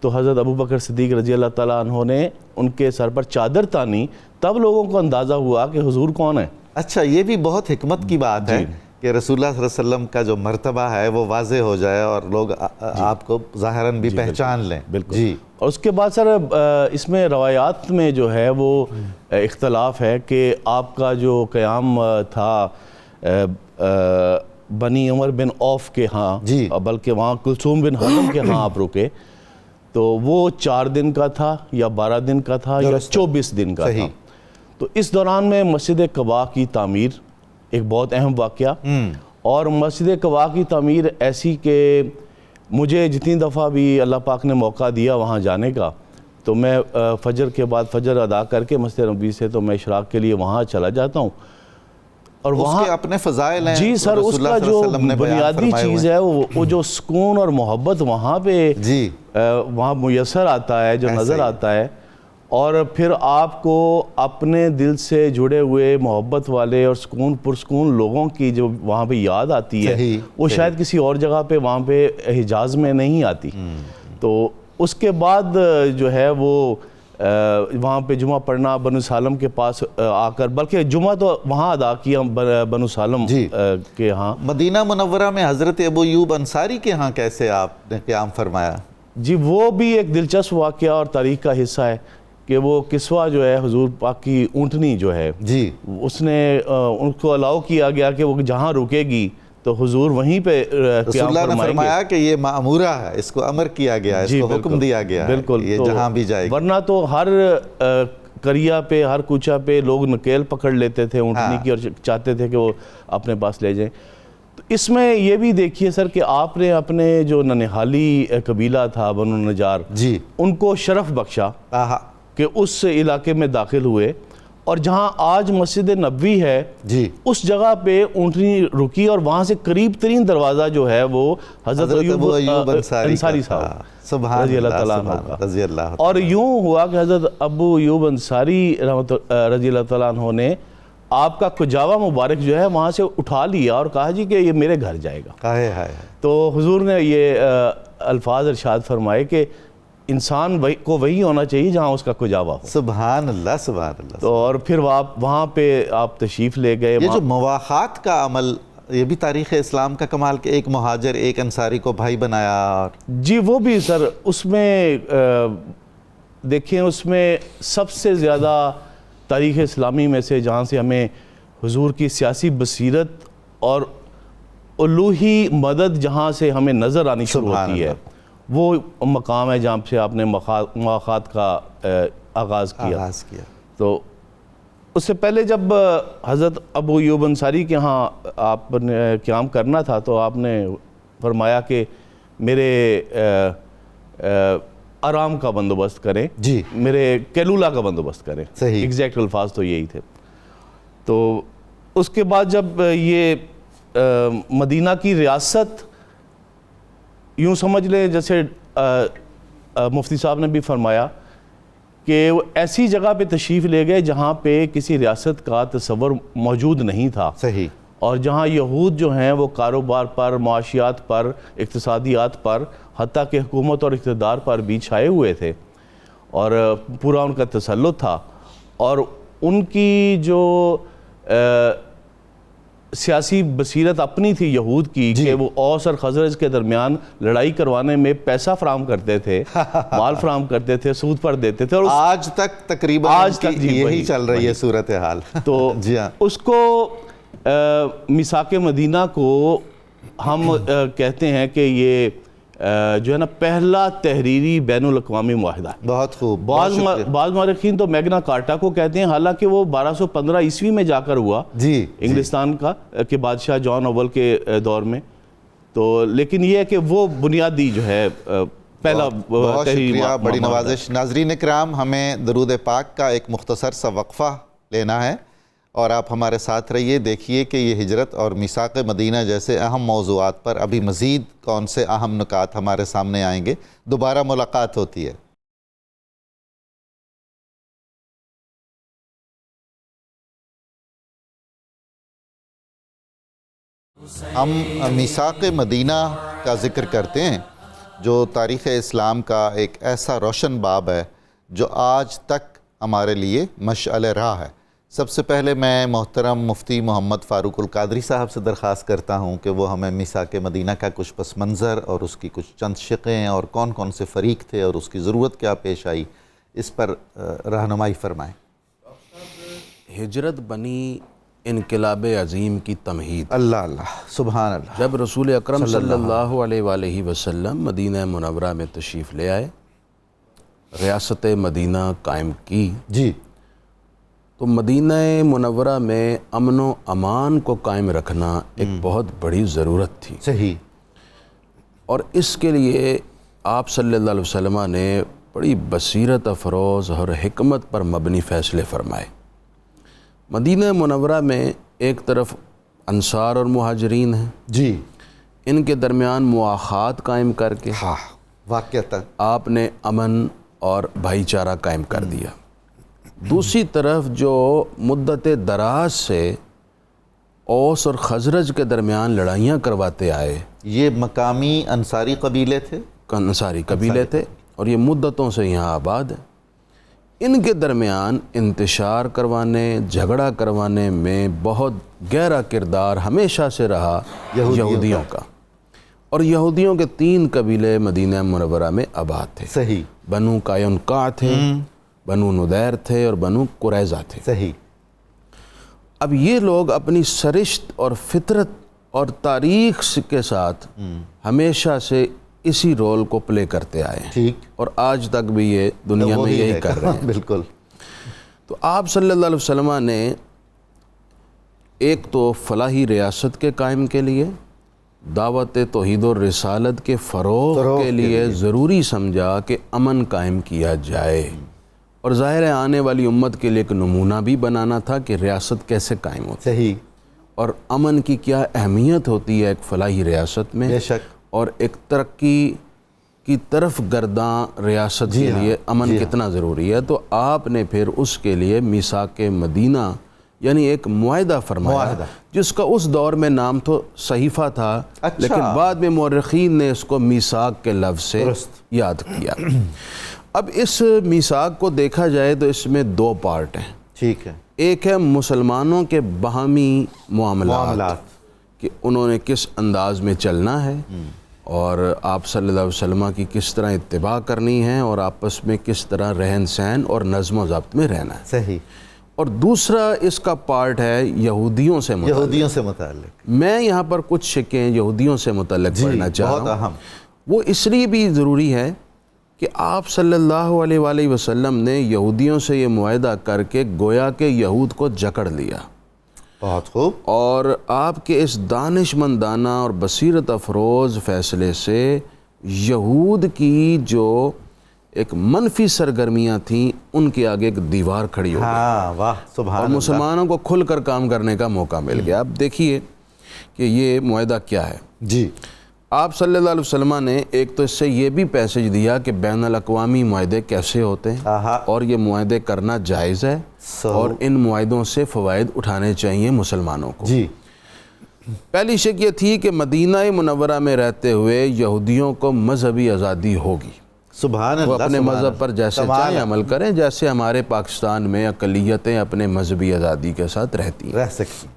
تو حضرت ابوبکر صدیق رضی اللہ تعالیٰ عنہ نے ان کے سر پر چادر تانی, تب لوگوں کو اندازہ ہوا کہ حضور کون ہے. اچھا, یہ بھی بہت حکمت کی بات ہے کہ رسول اللہ صلی اللہ علیہ وسلم کا جو مرتبہ ہے وہ واضح ہو جائے اور لوگ آپ کو ظاہراً بھی پہچان لیں. بالکل. جی. اور اس کے بعد سر اس میں روایات میں جو ہے وہ اختلاف ہے کہ آپ کا جو قیام تھا بنی عمر بن عوف کے ہاں, جی, بلکہ وہاں کلثوم بن حضم کے ہاں آپ رکے, تو وہ 4 دن کا تھا یا 12 دن کا تھا یا 24 دن کا تھا. تو اس دوران میں مسجد قباء کی تعمیر ایک بہت اہم واقعہ, اور مسجد قباء کی تعمیر ایسی کہ مجھے جتنی دفعہ بھی اللہ پاک نے موقع دیا وہاں جانے کا, تو میں فجر کے بعد فجر ادا کر کے مسجد نبوی سے تو میں اشراق کے لیے وہاں چلا جاتا ہوں. اور وہاں اس کے اپنے فضائل ہیں. جی سر, اس کا جو بنیادی چیز ہے وہ جو سکون اور محبت وہاں پہ جی وہاں میسر آتا ہے, جو نظر آتا ہے, اور پھر آپ کو اپنے دل سے جڑے ہوئے محبت والے اور پرسکون لوگوں کی جو وہاں پہ یاد آتی ہے, وہ شاید کسی اور جگہ پہ وہاں پہ حجاز میں نہیں آتی. تو اس کے بعد جو ہے وہ وہاں پہ جمعہ پڑھنا بنو سالم کے پاس آ کر, بلکہ جمعہ تو وہاں ادا کیا بنو سالم کے ہاں. مدینہ منورہ میں حضرت ابو ایوب انصاری کے ہاں کیسے آپ نے قیام فرمایا؟ جی وہ بھی ایک دلچسپ واقعہ اور تاریخ کا حصہ ہے کہ وہ کسوہ جو ہے حضور پاک کی اونٹنی جو ہے, جی اس نے ان کو الاؤ کیا گیا کہ وہ جہاں رکے گی تو حضور وہیں پہ رسول اللہ نے فرمایا کہ یہ مأمورہ ہے, اس کو امر کیا گیا ہے, اس کو حکم دیا گیا ہے, یہ جہاں بھی جائے گی. ورنہ تو ہر قریہ پہ, ہر کوچہ پہ لوگ نکیل پکڑ لیتے تھے اونٹنی کی اور چاہتے تھے کہ وہ اپنے پاس لے جائیں. تو اس میں یہ بھی دیکھیے سر کہ آپ نے اپنے جو ننہالی قبیلہ تھا بنو نجار, جی, ان کو شرف بخشا کہ اس علاقے میں داخل ہوئے, اور جہاں آج مسجد نبوی ہے جی, اس جگہ پہ اونٹنی رکی, اور وہاں سے قریب ترین دروازہ جو ہے وہ حضرت ایوب انصاری صاحب رضی اللہ تعالیٰ عنہ کا. اور یوں ہوا کہ حضرت ابو ایوب انصاری رضی اللہ تعالیٰ عنہ نے آپ کا کجاوا مبارک جو ہے وہاں سے اٹھا لیا اور کہا جی کہ یہ میرے گھر جائے گا. تو حضور نے یہ الفاظ ارشاد فرمائے کہ انسان کو وہی ہونا چاہیے جہاں اس کا کجاوا ہو. سبحان اللہ, سبحان اللہ. تو اور پھر وہاں پہ آپ تشریف لے گئے. یہ جو مواخات کا عمل, یہ بھی تاریخ اسلام کا کمال کہ ایک مہاجر ایک انصاری کو بھائی بنایا. جی وہ بھی سر اس میں دیکھیں, اس میں سب سے زیادہ تاریخ اسلامی میں سے جہاں سے ہمیں حضور کی سیاسی بصیرت اور الوہی مدد جہاں سے ہمیں نظر آنی شروع ہوتی ہے, وہ مقام ہے جہاں سے آپ نے مواخات کا آغاز کیا. تو اس سے پہلے جب حضرت ابو ایوب انصاری کے ہاں آپ نے قیام کرنا تھا تو آپ نے فرمایا کہ میرے آرام کا بندوبست کریں, جی, میرے کیلولا کا بندوبست کریں. صحیح, ایگزیکٹ الفاظ تو یہی تھے. تو اس کے بعد جب یہ مدینہ کی ریاست, یوں سمجھ لیں جیسے مفتی صاحب نے بھی فرمایا کہ وہ ایسی جگہ پہ تشریف لے گئے جہاں پہ کسی ریاست کا تصور موجود نہیں تھا. صحیح. اور جہاں یہود جو ہیں وہ کاروبار پر, معاشیات پر, اقتصادیات پر, حتیٰ کہ حکومت اور اقتدار پر بھی چھائے ہوئے تھے, اور پورا ان کا تسلط تھا. اور ان کی جو سیاسی بصیرت اپنی تھی یہود کی کہ وہ اوس اور خزرج کے درمیان لڑائی کروانے میں پیسہ فراہم کرتے تھے, مال فراہم کرتے تھے, سود پر دیتے تھے, اور آج تک تقریباً یہی چل رہی ہے صورتحال. تو اس کو میثاق مدینہ کو ہم کہتے ہیں کہ یہ جو ہے نا پہلا تحریری بین الاقوامی معاہدہ ہے. بہت خوب. بعض مورخین تو میگنا کارٹا کو کہتے ہیں، حالانکہ وہ 1215 عیسوی میں جا کر ہوا جی انگلستان کا کے بادشاہ جان اول کے دور میں. تو لیکن یہ ہے کہ وہ بنیادی جو ہے پہلا بہت تحریری شکریہ، بڑی معاہدہ ہے. نوازش. ناظرین کرام، ہمیں درود پاک کا ایک مختصر سا وقفہ لینا ہے اور آپ ہمارے ساتھ رہیے. دیکھیے کہ یہ ہجرت اور میثاق مدینہ جیسے اہم موضوعات پر ابھی مزید کون سے اہم نکات ہمارے سامنے آئیں گے. دوبارہ ملاقات ہوتی ہے. ہم میثاق مدینہ کا ذکر کرتے ہیں جو تاریخ اسلام کا ایک ایسا روشن باب ہے جو آج تک ہمارے لیے مشعل راہ ہے. سب سے پہلے میں محترم مفتی محمد فاروق القادری صاحب سے درخواست کرتا ہوں کہ وہ ہمیں میثاق مدینہ کا کچھ پس منظر اور اس کی کچھ چند شقیں اور کون کون سے فریق تھے اور اس کی ضرورت کیا پیش آئی، اس پر رہنمائی فرمائیں. ہجرت بنی انقلاب عظیم کی تمہید. اللہ اللہ، سبحان اللہ. جب رسول اکرم صلی اللہ علیہ وآلہ وسلم مدینہ منورہ میں تشریف لے آئے، ریاست مدینہ قائم کی، جی، تو مدینہ منورہ میں امن و امان کو قائم رکھنا ایک بہت بڑی ضرورت تھی. صحیح. اور اس کے لیے آپ صلی اللہ علیہ وسلم نے بڑی بصیرت افروز اور حکمت پر مبنی فیصلے فرمائے. مدینہ منورہ میں ایک طرف انصار اور مہاجرین ہیں، جی، ان کے درمیان مواخات قائم کر کے ہاں، واقعتاً آپ نے امن اور بھائی چارہ قائم کر دیا. دوسری طرف جو مدت دراز سے اوس اور خزرج کے درمیان لڑائیاں کرواتے آئے، یہ مقامی انصاری قبیلے تھے، انصاری قبیلے تھے اور یہ مدتوں سے یہاں آباد ہیں. ان کے درمیان انتشار کروانے، جھگڑا کروانے میں بہت گہرا کردار ہمیشہ سے رہا یہودیوں کا. اور یہودیوں کے 3 قبیلے مدینہ منورہ میں آباد تھے. صحیح. بنو قینقاع تھے، بنو نضیر تھے اور بنو قریظہ تھے. صحیح. اب یہ لوگ اپنی سرشت اور فطرت اور تاریخ کے ساتھ ہمیشہ سے اسی رول کو پلے کرتے آئے ہیں، ٹھیک، اور آج تک بھی یہ دنیا میں یہی کر رہے ہیں. بالکل. تو آپ صلی اللہ علیہ وسلم نے ایک تو فلاحی ریاست کے قائم کے لیے، دعوت توحید و رسالت کے فروغ کے لیے ضروری سمجھا کہ امن قائم کیا جائے، اور ظاہر ہے آنے والی امت کے لیے ایک نمونہ بھی بنانا تھا کہ ریاست کیسے قائم ہوتی ہے، صحیح، اور امن کی کیا اہمیت ہوتی ہے ایک فلاحی ریاست میں، بے شک، اور ایک ترقی کی طرف گرداں ریاست کے لیے امن کتنا ضروری ہے. تو آپ نے پھر اس کے لیے میثاق مدینہ یعنی ایک معاہدہ فرمایا، جس کا اس دور میں نام تو صحیفہ تھا، لیکن بعد میں مورخین نے اس کو میثاق کے لفظ سے یاد کیا. اب اس میثاق کو دیکھا جائے تو اس میں 2 پارٹ ہیں. ٹھیک ہے. ایک ہے مسلمانوں کے باہمی معاملات کہ انہوں نے کس انداز میں چلنا ہے اور آپ صلی اللہ علیہ وسلم کی کس طرح اتباع کرنی ہے اور آپس میں کس طرح رہن سہن اور نظم و ضبط میں رہنا ہے. صحیح. اور دوسرا اس کا پارٹ ہے یہودیوں سے متعلق. میں یہاں پر کچھ شقیں یہودیوں سے متعلق پڑھنا چاہ رہا ہوں. وہ اس لیے بھی ضروری ہے کہ آپ صلی اللہ علیہ وآلہ وسلم نے یہودیوں سے یہ معاہدہ کر کے گویا کہ یہود کو جکڑ لیا. بہت خوب. اور آپ کے اس دانش مندانہ اور بصیرت افروز فیصلے سے یہود کی جو ایک منفی سرگرمیاں تھیں ان کے آگے ایک دیوار کھڑی ہو گئی. واہ سبحان اللہ. اور مسلمانوں کو کھل کر کام کرنے کا موقع مل گیا. اب دیکھیے کہ یہ معاہدہ کیا ہے. جی، آپ صلی اللہ علیہ وسلم نے ایک تو اس سے یہ بھی پیسج دیا کہ بین الاقوامی معاہدے کیسے ہوتے ہیں اور یہ معاہدے کرنا جائز ہے اور ان معاہدوں سے فوائد اٹھانے چاہیے مسلمانوں کو. جی، پہلی شک یہ تھی کہ مدینہ منورہ میں رہتے ہوئے یہودیوں کو مذہبی آزادی ہوگی. سبحان اللہ. وہ اپنے مذہب پر جیسے چاہیں عمل کریں، جیسے ہمارے پاکستان میں اقلیتیں اپنے مذہبی آزادی کے ساتھ رہتی ہیں، رہ سکتی.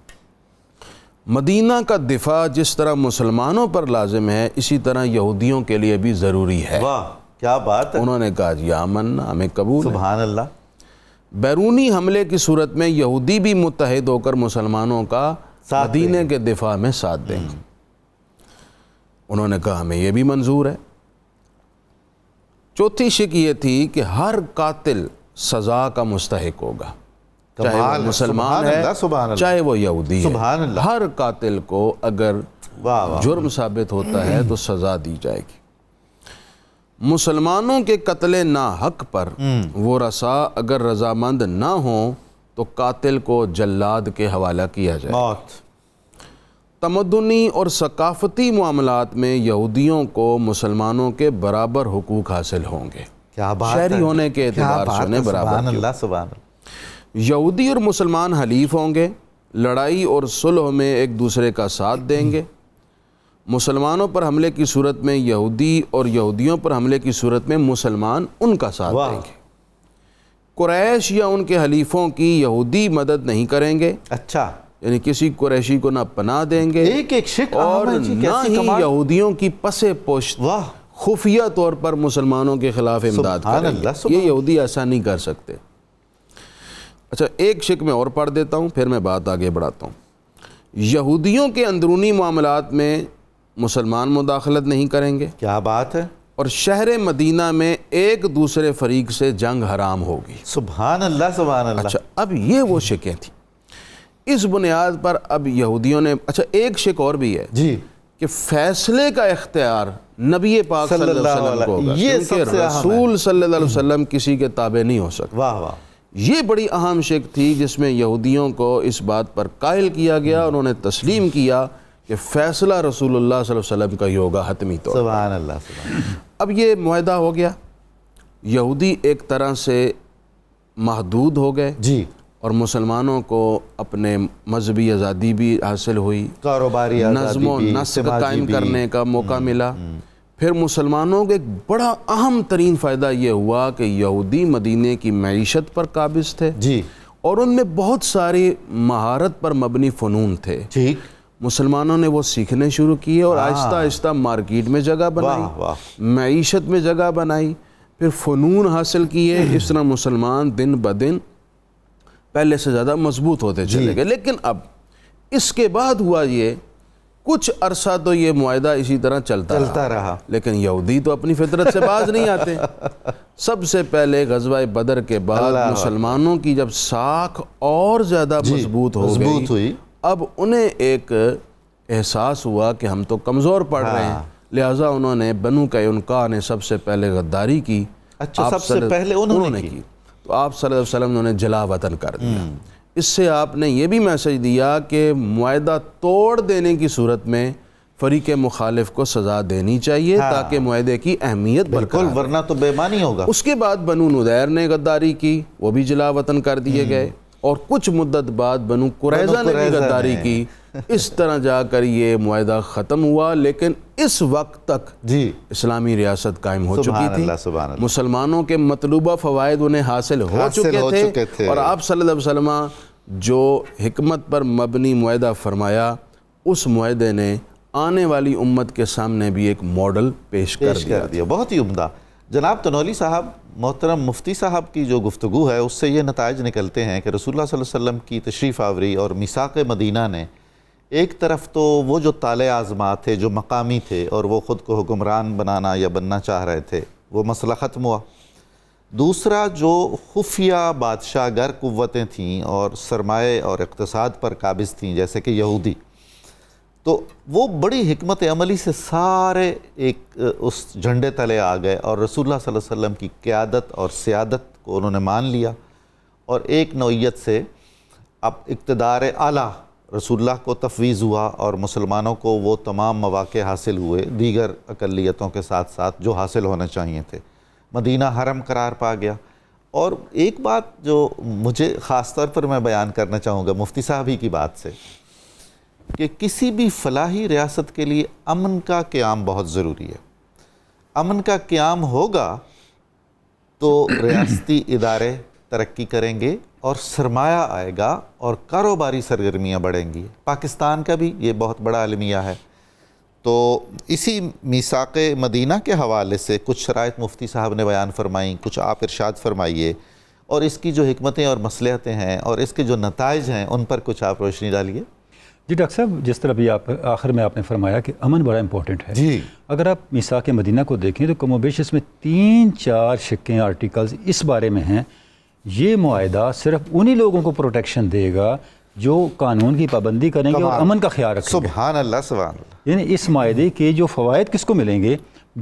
مدینہ کا دفاع جس طرح مسلمانوں پر لازم ہے اسی طرح یہودیوں کے لیے بھی ضروری ہے. واہ کیا بات ہے. انہوں نے کہا جی آمنا، ہمیں قبول. سبحان اللہ. بیرونی حملے کی صورت میں یہودی بھی متحد ہو کر مسلمانوں کا مدینہ کے دفاع میں ساتھ دیں گے. انہوں نے کہا ہمیں یہ بھی منظور ہے. چوتھی شک یہ تھی کہ ہر قاتل سزا کا مستحق ہوگا، چاہے وہ مسلمان ہے چاہے وہ یہودی ہے، ہر قاتل کو اگر جرم ثابت ہوتا ہے تو سزا دی جائے گی۔ مسلمانوں کے قتل ناحق پر ورثاء اگر رضامند نہ ہوں تو قاتل کو جلاد کے حوالہ کیا جائے۔ تمدنی اور ثقافتی معاملات میں یہودیوں کو مسلمانوں کے برابر حقوق حاصل ہوں گے، شہری ہونے کے اعتبار سے انہیں برابر۔ یہودی اور مسلمان حلیف ہوں گے، لڑائی اور صلح میں ایک دوسرے کا ساتھ دیں گے۔ مسلمانوں پر حملے کی صورت میں یہودی اور یہودیوں پر حملے کی صورت میں مسلمان ان کا ساتھ دیں گے۔ قریش یا ان کے حلیفوں کی یہودی مدد نہیں کریں گے، اچھا، یعنی کسی قریشی کو نہ پناہ دیں گے اور نہ ہی یہودیوں کی پس پشت خفیہ طور پر مسلمانوں کے خلاف امداد کریں گے۔ یہ یہودی ایسا نہیں کر سکتے۔ اچھا، ایک شک میں اور پڑھ دیتا ہوں پھر میں بات آگے بڑھاتا ہوں۔ یہودیوں کے اندرونی معاملات میں مسلمان مداخلت نہیں کریں گے، کیا بات ہے، اور شہر مدینہ میں ایک دوسرے فریق سے جنگ حرام ہوگی۔ سبحان اللہ سبحان اللہ۔ اچھا، اب یہ وہ شکیں تھیں، اس بنیاد پر اب یہودیوں نے، اچھا ایک شک اور بھی ہے جی کہ فیصلے کا اختیار نبی پاک صلی اللہ علیہ وسلم کو ہوگا، کیونکہ رسول صلی اللہ علیہ وسلم کسی کے تابع نہیں ہو سکتا۔ واہ واہ، یہ بڑی اہم شک تھی جس میں یہودیوں کو اس بات پر قائل کیا گیا، انہوں نے تسلیم کیا کہ فیصلہ رسول اللہ صلی اللہ علیہ وسلم کا ہی ہوگا حتمی طور پر۔ سبحان اللہ سبحان اللہ۔ اب یہ معاہدہ ہو گیا، یہودی ایک طرح سے محدود ہو گئے جی، اور مسلمانوں کو اپنے مذہبی آزادی بھی حاصل ہوئی، کاروباری نظم و نسق قائم کرنے کا موقع ملا۔ پھر مسلمانوں کا ایک بڑا اہم ترین فائدہ یہ ہوا کہ یہودی مدینے کی معیشت پر قابض تھے جی، اور ان میں بہت ساری مہارت پر مبنی فنون تھے۔ ٹھیک، مسلمانوں نے وہ سیکھنے شروع کیے اور آہستہ آہستہ مارکیٹ میں جگہ بنائی، معیشت میں جگہ بنائی، پھر فنون حاصل کیے۔ اس طرح مسلمان دن بدن پہلے سے زیادہ مضبوط ہوتے چلے گئے۔ لیکن اب اس کے بعد ہوا یہ، کچھ عرصہ تو یہ معاہدہ اسی طرح چلتا رہا، لیکن یہودی تو اپنی فطرت سے باز نہیں آتے۔ سب سے پہلے غزوہ بدر کے بعد مسلمانوں کی جب ساکھ اور زیادہ مضبوط ہو گئی، اب انہیں ایک احساس ہوا کہ ہم تو کمزور پڑ رہے ہیں، لہٰذا انہوں نے بنو قینقاع نے سب سے پہلے غداری کی۔ اچھا، سب سے پہلے انہوں نے کی تو آپ صلی اللہ علیہ وسلم نے انہیں جلا وطن کر دیا۔ اس سے آپ نے یہ بھی میسج دیا کہ معاہدہ توڑ دینے کی صورت میں فریق مخالف کو سزا دینی چاہیے تاکہ معاہدے کی اہمیت برقرار رہے، ورنہ تو بے معنی ہوگا۔ اس کے بعد بنو نضیر نے غداری کی، وہ بھی جلا وطن کر دیے گئے، اور کچھ مدت بعد بنو قریظہ نے بھی غداری کی۔ اس طرح جا کر یہ معاہدہ ختم ہوا، لیکن اس وقت تک اسلامی ریاست قائم ہو چکی تھی، مسلمانوں کے مطلوبہ فوائد انہیں حاصل ہو چکے تھے، اور آپ صلی اللہ علیہ وسلم جو حکمت پر مبنی معاہدہ فرمایا، اس معاہدے نے آنے والی امت کے سامنے بھی ایک ماڈل پیش کر دیا۔ بہت ہی عمدہ۔ جناب تنولی صاحب، محترم مفتی صاحب کی جو گفتگو ہے اس سے یہ نتائج نکلتے ہیں کہ رسول اللہ صلی اللہ علیہ وسلم کی تشریف آوری اور میثاق مدینہ نے ایک طرف تو وہ جو طالع اعظمات تھے جو مقامی تھے اور وہ خود کو حکمران بنانا یا بننا چاہ رہے تھے، وہ مسئلہ ختم ہوا۔ دوسرا، جو خفیہ بادشاہ گر قوتیں تھیں اور سرمایہ اور اقتصاد پر قابض تھیں جیسے کہ یہودی، تو وہ بڑی حکمت عملی سے سارے ایک اس جھنڈے تلے آ گئے اور رسول اللہ صلی اللہ علیہ وسلم کی قیادت اور سیادت کو انہوں نے مان لیا، اور ایک نوعیت سے اب اقتدار اعلیٰ رسول اللہ کو تفویض ہوا اور مسلمانوں کو وہ تمام مواقع حاصل ہوئے دیگر اقلیتوں کے ساتھ ساتھ جو حاصل ہونا چاہیے تھے۔ مدینہ حرم قرار پا گیا۔ اور ایک بات جو مجھے خاص طور پر میں بیان کرنا چاہوں گا مفتی صاحب ہی کی بات سے، کہ کسی بھی فلاحی ریاست کے لیے امن کا قیام بہت ضروری ہے۔ امن کا قیام ہوگا تو ریاستی ادارے ترقی کریں گے اور سرمایہ آئے گا اور کاروباری سرگرمیاں بڑھیں گی۔ پاکستان کا بھی یہ بہت بڑا المیہ ہے۔ تو اسی میثاق مدینہ کے حوالے سے کچھ شرائط مفتی صاحب نے بیان فرمائیں، کچھ آپ ارشاد فرمائیے، اور اس کی جو حکمتیں اور مصلحتیں ہیں اور اس کے جو نتائج ہیں ان پر کچھ آپ روشنی ڈالیے۔ جی ڈاکٹر صاحب، جس طرح بھی آپ آخر میں آپ نے فرمایا کہ امن بڑا امپورٹنٹ ہے جی، اگر آپ میثاق مدینہ کو دیکھیں تو کم و بیش اس میں 3-4 شقیں آرٹیکلز اس بارے میں ہیں یہ معاہدہ صرف انہی لوگوں کو پروٹیکشن دے گا جو قانون کی پابندی کریں گے اور امن کا خیال رکھیں گے. سبحان اللہ سبحان اللہ. یعنی اس معاہدے کے جو فوائد کس کو ملیں گے؟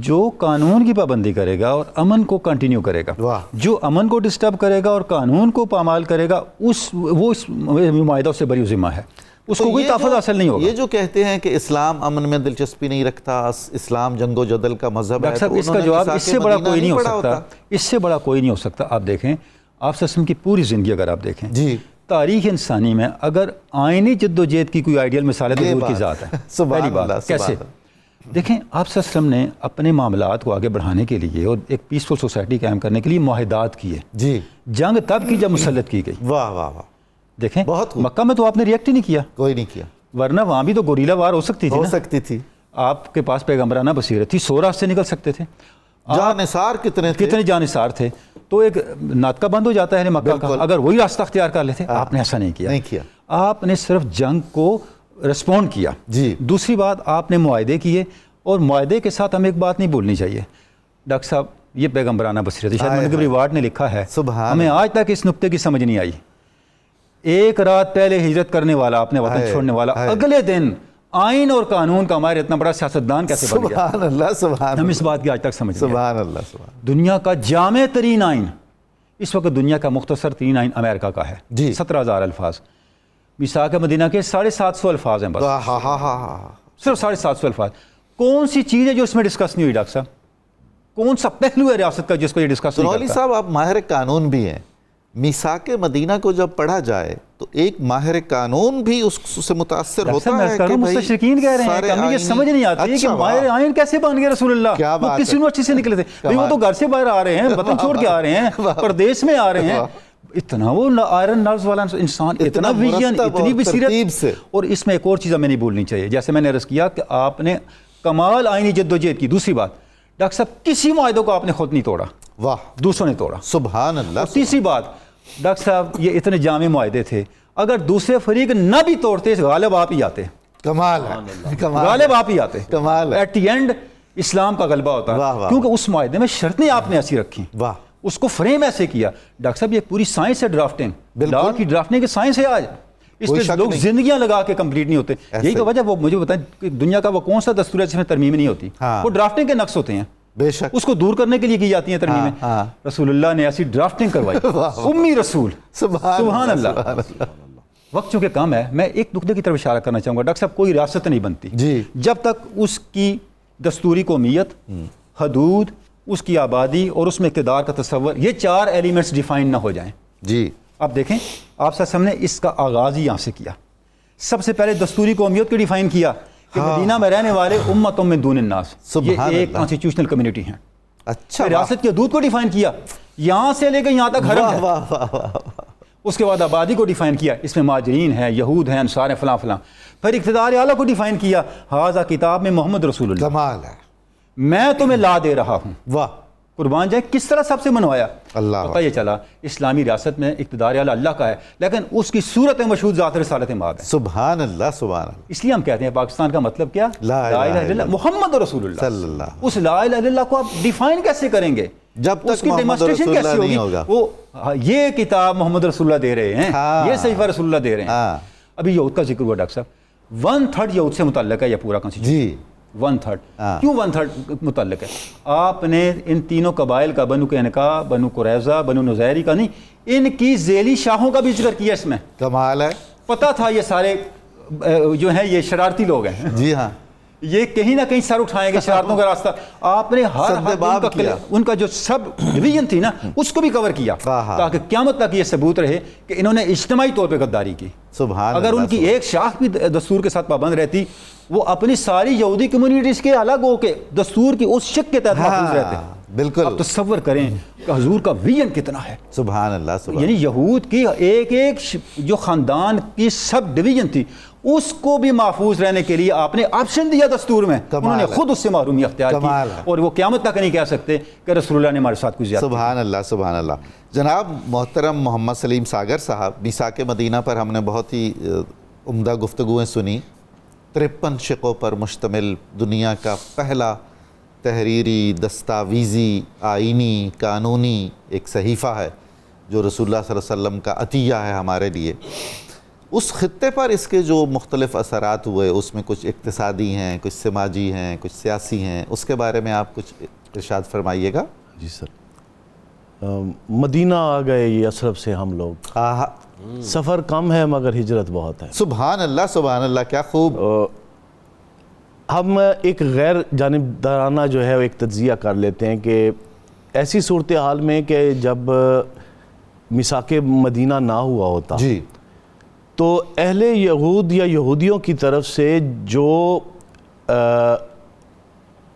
جو قانون کی پابندی کرے گا اور امن کو کنٹینیو کرے گا. واہ. جو امن کو ڈسٹرب کرے گا اور قانون کو پامال کرے گا وہ اس معاہدہ سے بری ذمہ ہے، اس کو کوئی تحفظ حاصل نہیں ہوگا. یہ جو کہتے ہیں کہ اسلام امن میں دلچسپی نہیں رکھتا، اسلام جنگ و جدل کا مذہب ہے، ڈاکٹر صاحب اس کا جواب اس سے بڑا کوئی نہیں ہو سکتا، اس سے بڑا کوئی نہیں ہو سکتا. آپ دیکھیں آپ وسلم کی پوری زندگی اگر آپ دیکھیں جی، تاریخ انسانی میں اگر آئینی جد و جہد کی کوئی آئیڈیل مثال ہے تو حضور کی ذات ہے. پہلی بات کیسے دیکھیں آپ صلی اللہ علیہ وسلم نے اپنے معاملات کو آگے بڑھانے کے لیے اور ایک پیسفل سوسائٹی قائم کرنے کے لیے معاہدات کیے. جی، جنگ تب کی جب مسلط کی گئی. واہ واہ واہ. دیکھیں بہت خوب. مکہ میں تو آپ نے ریئیکٹ ہی نہیں کیا، کوئی نہیں کیا، ورنہ وہاں بھی تو گوریلا وار ہو سکتی تھی ہو نا. سکتی تھی. آپ کے پاس پیغمبرانہ بصیرت تھی، 100 راستے نکل سکتے تھے. جانثار کتنے تھے، کتنے جانثار تھے. تو ایک ناطقہ بند ہو جاتا ہے مکہ کا اگر وہی راستہ اختیار کر لیتے. آپ نے ایسا نہیں کیا. آپ نے صرف جنگ کو رسپونڈ کیا. جی. دوسری بات آپ نے معاہدے کیے، اور معاہدے کے ساتھ ہمیں ایک بات نہیں بھولنی چاہیے ڈاکٹر صاحب، یہ پیغمبرانہ بصیرت ہے. شاید منگل ریوارڈ نے لکھا ہے، ہمیں آج تک اس نقطے کی سمجھ نہیں آئی. ایک رات پہلے ہجرت کرنے والا، اپنے وطن چھوڑنے والا، اگلے دن آئین اور قانون کا ہمارے اتنا بڑا سیاستدان کیسے بن گیا؟ سبحان اللہ سبحان اللہ. ہم اس بات کی آج تک سمجھ نہیں آئی. سبحان اللہ سبحان. دنیا کا جامع ترین آئین اس وقت دنیا کا مختصر ترین آئین امریکہ کا ہے. جی. 17,000 الفاظ. میثاق مدینہ کے 750 الفاظ ہیں بس، صرف 750 الفاظ. کون سی چیز ہے جو اس میں ڈسکس نہیں ہوئی ڈاکٹر صاحب؟ کون سا پہلو ہے ریاست کا جس کو یہ ڈسکس نہیں سنولی کرتا؟ صاحب آپ ماہر قانون بھی ہیں، میثاق مدینہ کو جب پڑھا جائے تو ایک ماہر قانون بھی اس سے متاثر ہوتا ہے کہ مستشرقین کہہ رہے ہیں کہ ہمیں یہ سمجھ نہیں آتی کہ ماہر آئین کیسے بن گئے رسول اللہ. کیا بات ہے، کس یونیورسٹی سے نکلے تھے؟ وہ تو گھر سے باہر آ رہے ہیں، وطن چھوڑ کے آ رہے ہیں، پردیس میں آ رہے ہیں. اتنا وہ آئرن نرز والا انسان، اتنا ویژن، اتنی بصیرت. اور اس میں ایک اور چیز ہمیں نہیں بھولنی چاہیے، جیسے میں نے عرض کیا کہ آپ نے کمال آئینی جد و جہد کی. دوسری بات ڈاکٹر صاحب، کسی معاہدے کو آپ نے خود نہیں توڑا، واہ، دوسروں نے توڑا. سبحان اللہ. تیسری بات ڈاکٹر صاحب، یہ اتنے جامع معاہدے تھے، اگر دوسرے فریق نہ بھی توڑتے غالب آپ ہی آتے. کمال ہے، غالب آپ ہی آتے. کمال ہے. ایٹ دی اینڈ اسلام کا غلبہ ہوتا ہے، کیونکہ اس معاہدے میں شرطیں آپ نے ایسی رکھی، واہ، اس کو فریم ایسے کیا. ڈاکٹر صاحب یہ پوری سائنس ہے ڈرافٹنگ، لا کی ڈرافٹنگ کی سائنس ہے آج. اس پہ لوگ زندگیاں لگا کے کمپلیٹ نہیں ہوتے. یہی تو وجہ، وہ مجھے بتائیں کہ دنیا کا وہ کون سا دستور ہے جس میں ترمیم نہیں ہوتی؟ وہ ڈرافٹنگ کے نقص ہوتے ہیں، بے شک، اس کو دور کرنے کے لیے کی جاتی ہیں ترمیمیں. رسول اللہ نے ایسی ڈرافٹنگ کروائی، امی رسول. سبحان اللہ. وقت چونکہ کم ہے، میں ایک نقطے کی طرف اشارہ کرنا چاہوں گا. ڈاکٹر صاحب کوئی ریاست نہیں بنتی جب تک اس کی دستوری قومیت، حدود، اس کی آبادی اور اس میں اقتدار کا تصور، یہ 4 ایلیمنٹس ڈیفائن نہ ہو جائیں. جی. آپ دیکھیں آپ صلی اللہ علیہ وسلم نے اس کا آغاز ہی یہاں سے کیا. سب سے پہلے دستوری قومیت کو ڈیفائن کیا کہ مدینہ میں رہنے والے امت من دون الناس، یہ ایک کانسٹیٹیوشنل کمیونٹی ہیں. اچھا. ریاست کی حدود کو ڈیفائن کیا، یہاں سے لے کے یہاں تک حرم ہے. اس کے بعد آبادی کو ڈیفائن کیا، اس میں مہاجرین ہیں، یہود ہیں، انصار ہیں، فلاں فلاں. پھر اقتدار اعلیٰ کو ڈیفائن کیا، ھذا کتاب میں محمد رسول اللہ، کمال ہے، میں تمہیں لا دے رہا ہوں. واہ، قربان جائے. کس طرح سب سے منوایا؟ اللہ. پتہ یہ چلا اسلامی ریاست میں اقتدار اعلیٰ اللہ کا ہے، لیکن اس کی صورت مشہود ذات رسالت مآب ہے. سبحان اللہ سبحان اللہ. اس لیے ہم کہتے ہیں پاکستان کا مطلب کیا؟ لا الہ الا اللہ محمد رسول اللہ صلی اللہ. اس لا الہ الا اللہ کو آپ ڈیفائن کیسے کریں گے جب تک اس کی محمد ڈیمانسٹریشن رسول اللہ کیسے نہیں ہوگی؟ ہوگا. وہ یہ کتاب محمد رسول اللہ دے رہے ہیں، یہ صحیفہ رسول اللہ دے رہے ہیں. ابھی یہود کا ذکر ہوا ڈاکٹر صاحب، 1/3 یہود سے متعلق ہے یہ پورا کانسٹیٹیوشن. جی. 1/3 کیوں 1/3 متعلق ہے؟ آپ نے ان تینوں قبائل کا، بنو قینقاع، بنو قریظہ، بنو نظیری کا نہیں، ان کی ذیلی شاہوں کا بھی ذکر کیا اس میں. کمال ہے. پتہ تھا یہ سارے جو ہیں یہ شرارتی لوگ ہیں، جی ہاں، یہ کہیں نہ کہیں سر اٹھائیں گے شرارتوں کا راستہ. آپ نے ان کا جو سب ڈویژن تھی نا اس کو بھی کور کیا تاکہ قیامت تک یہ ثبوت رہے کہ انہوں نے اجتماعی طور پہ غداری کی. اگر ان کی ایک شاخ بھی دستور کے ساتھ پابند رہتی، وہ اپنی ساری یہودی کمیونٹیز کے الگ ہو کے دستور کی اس شق کے تحت محفوظ رہتے. بالکل. اب تصور کریں کہ حضور کا ویژن کتنا ہے. سبحان اللہ سبحان. یعنی یہود کی ایک ایک جو خاندان کی سب ڈویژن تھی اس کو بھی محفوظ رہنے کے لیے آپ نے آپشن دیا دستور میں. انہوں نے خود اس سے محرومی اختیار کی اور وہ قیامت تک نہیں کہہ سکتے کہ رسول اللہ نے ہمارے ساتھ کچھ زیادہ. سبحان اللہ سبحان اللہ. جناب محترم محمد سلیم ساگر صاحب، میثاق مدینہ پر ہم نے بہت ہی عمدہ گفتگویں سنی. 53 شقوں پر مشتمل دنیا کا پہلا تحریری، دستاویزی، آئینی، قانونی ایک صحیفہ ہے جو رسول اللہ صلی اللہ علیہ وسلم کا عطیہ ہے ہمارے لیے. اس خطے پر اس کے جو مختلف اثرات ہوئے، اس میں کچھ اقتصادی ہیں، کچھ سماجی ہیں، کچھ سیاسی ہیں، اس کے بارے میں آپ کچھ ارشاد فرمائیے گا. جی سر، مدینہ آ گئے یثرب سے ہم لوگ. سفر کم ہے مگر ہجرت بہت ہے. سبحان اللہ، سبحان اللہ، کیا خوب. ہم ایک غیر جانبدارانہ جو ہے ایک تجزیہ کر لیتے ہیں کہ ایسی صورتحال میں کہ جب میثاق مدینہ نہ ہوا ہوتا جی، تو اہل یہود یا یہودیوں کی طرف سے جو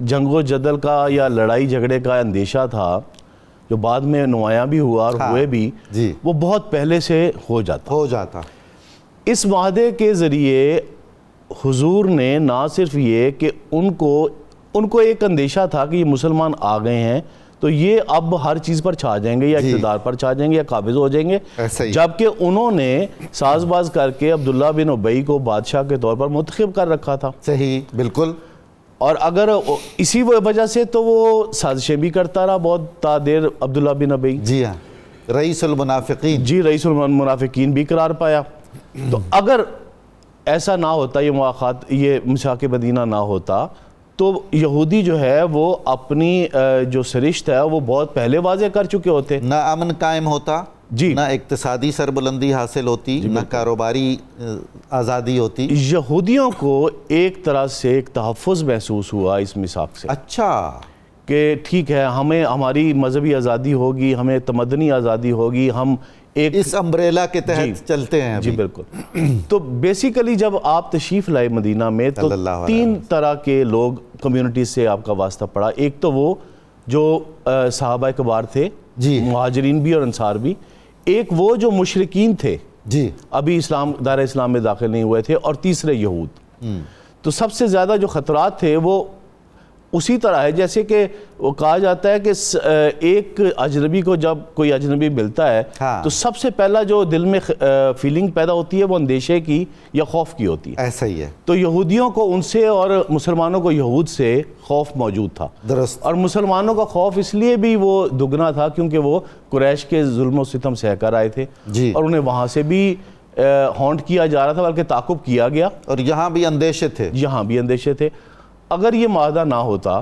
جنگ و جدل کا یا لڑائی جھگڑے کا اندیشہ تھا، جو بعد میں نمایاں بھی ہوا اور ہوئے بھی، وہ بہت پہلے سے ہو جاتا. اس معاہدے کے ذریعے حضور نے نہ صرف یہ کہ ان کو ایک اندیشہ تھا کہ یہ مسلمان آ گئے ہیں تو یہ اب ہر چیز پر چھا جائیں گے، یا اقتدار پر چھا جائیں گے، یا قابض ہو جائیں گے، جبکہ انہوں نے ساز باز کر کے عبداللہ بن ابی کو بادشاہ کے طور پر منتخب کر رکھا تھا. صحیح، بالکل. اور اگر اسی وجہ سے تو وہ سازشیں بھی کرتا رہا بہت تا دیر عبداللہ بن ابی. جی ہاں، رئیس المنافقین. جی، رئیس المنافقین بھی قرار پایا. تو اگر ایسا نہ ہوتا، یہ میثاق مدینہ نہ ہوتا، تو یہودی جو ہے وہ اپنی جو سرشت ہے وہ بہت پہلے واضح کر چکے ہوتے. نہ امن قائم ہوتا، جی، نہ اقتصادی سربلندی حاصل ہوتی، نہ کاروباری آزادی ہوتی. یہودیوں کو ایک طرح سے ایک تحفظ محسوس ہوا اس میثاق سے. اچھا، کہ ٹھیک ہے، ہماری مذہبی آزادی ہوگی، ہمیں تمدنی آزادی ہوگی، ہم ایک اس امبریلا کے تحت چلتے ہیں. جی بالکل. تو بیسیکلی جب آپ تشریف لائے مدینہ میں تو 3 طرح کے لوگ کمیونٹی سے آپ کا واسطہ پڑا. ایک تو وہ جو صحابہ کبار تھے، مہاجرین بھی اور انصار بھی. ایک وہ جو مشرکین تھے، جی، ابھی دار اسلام میں داخل نہیں ہوئے تھے. اور تیسرے یہود. تو سب سے زیادہ جو خطرات تھے وہ اسی طرح ہے جیسے کہ وہ کہا جاتا ہے کہ ایک اجنبی کو جب کوئی اجنبی ملتا ہے تو سب سے پہلا جو دل میں فیلنگ پیدا ہوتی ہے وہ اندیشے کی یا خوف کی ہوتی ہے. ایسا ہی ہے. تو یہودیوں کو ان سے اور مسلمانوں کو یہود سے خوف موجود تھا. درست. اور مسلمانوں کا خوف اس لیے بھی وہ دگنا تھا کیونکہ وہ قریش کے ظلم و ستم سہ کر آئے تھے، اور انہیں وہاں سے بھی ہانٹ کیا جا رہا تھا، بلکہ تعاقب کیا گیا. اور یہاں بھی اندیشے تھے. اگر یہ معاہدہ نہ ہوتا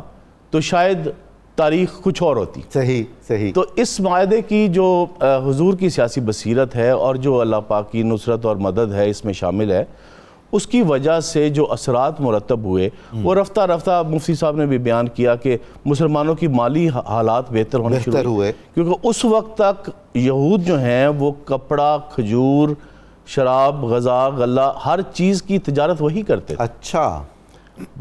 تو شاید تاریخ کچھ اور ہوتی. صحیح. تو اس معاہدے کی جو حضور کی سیاسی بصیرت ہے اور جو اللہ پاک کی نصرت اور مدد ہے اس میں شامل ہے، اس کی وجہ سے جو اثرات مرتب ہوئے وہ رفتہ رفتہ مفتی صاحب نے بھی بیان کیا کہ مسلمانوں کی مالی حالات بہتر ہونے شروع ہوئے. کیونکہ اس وقت تک یہود جو ہیں وہ کپڑا، کھجور، شراب، غذا، غلہ، ہر چیز کی تجارت وہی کرتے تھے. اچھا.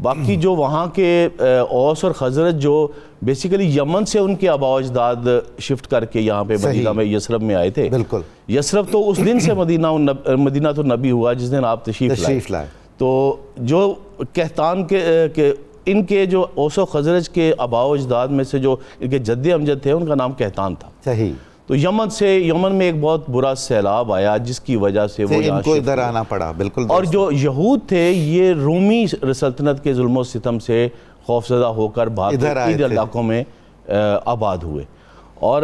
باقی جو وہاں کے اوس اور خزرج جو بیسیکلی یمن سے ان کے آباء و اجداد شفٹ کر کے یہاں پہ مدینہ میں یثرب میں آئے تھے. بالکل. یثرب تو اس دن سے مدینہ تو نبی ہوا جس دن آپ تشریف لائے. تو جو کہتان کے ان کے جو اوس و خزرج کے آباء و اجداد میں سے جو ان کے جد امجد تھے ان کا نام کہتان تھا. صحیح. تو یمن میں ایک بہت برا سیلاب آیا جس کی وجہ سے وہ ان کو ادھر آنا پڑا. بالکل. اور جو یہود تھے یہ رومی سلطنت کے ظلم و ستم سے خوفزدہ ہو کر ادھر علاقوں میں آباد ہوئے. اور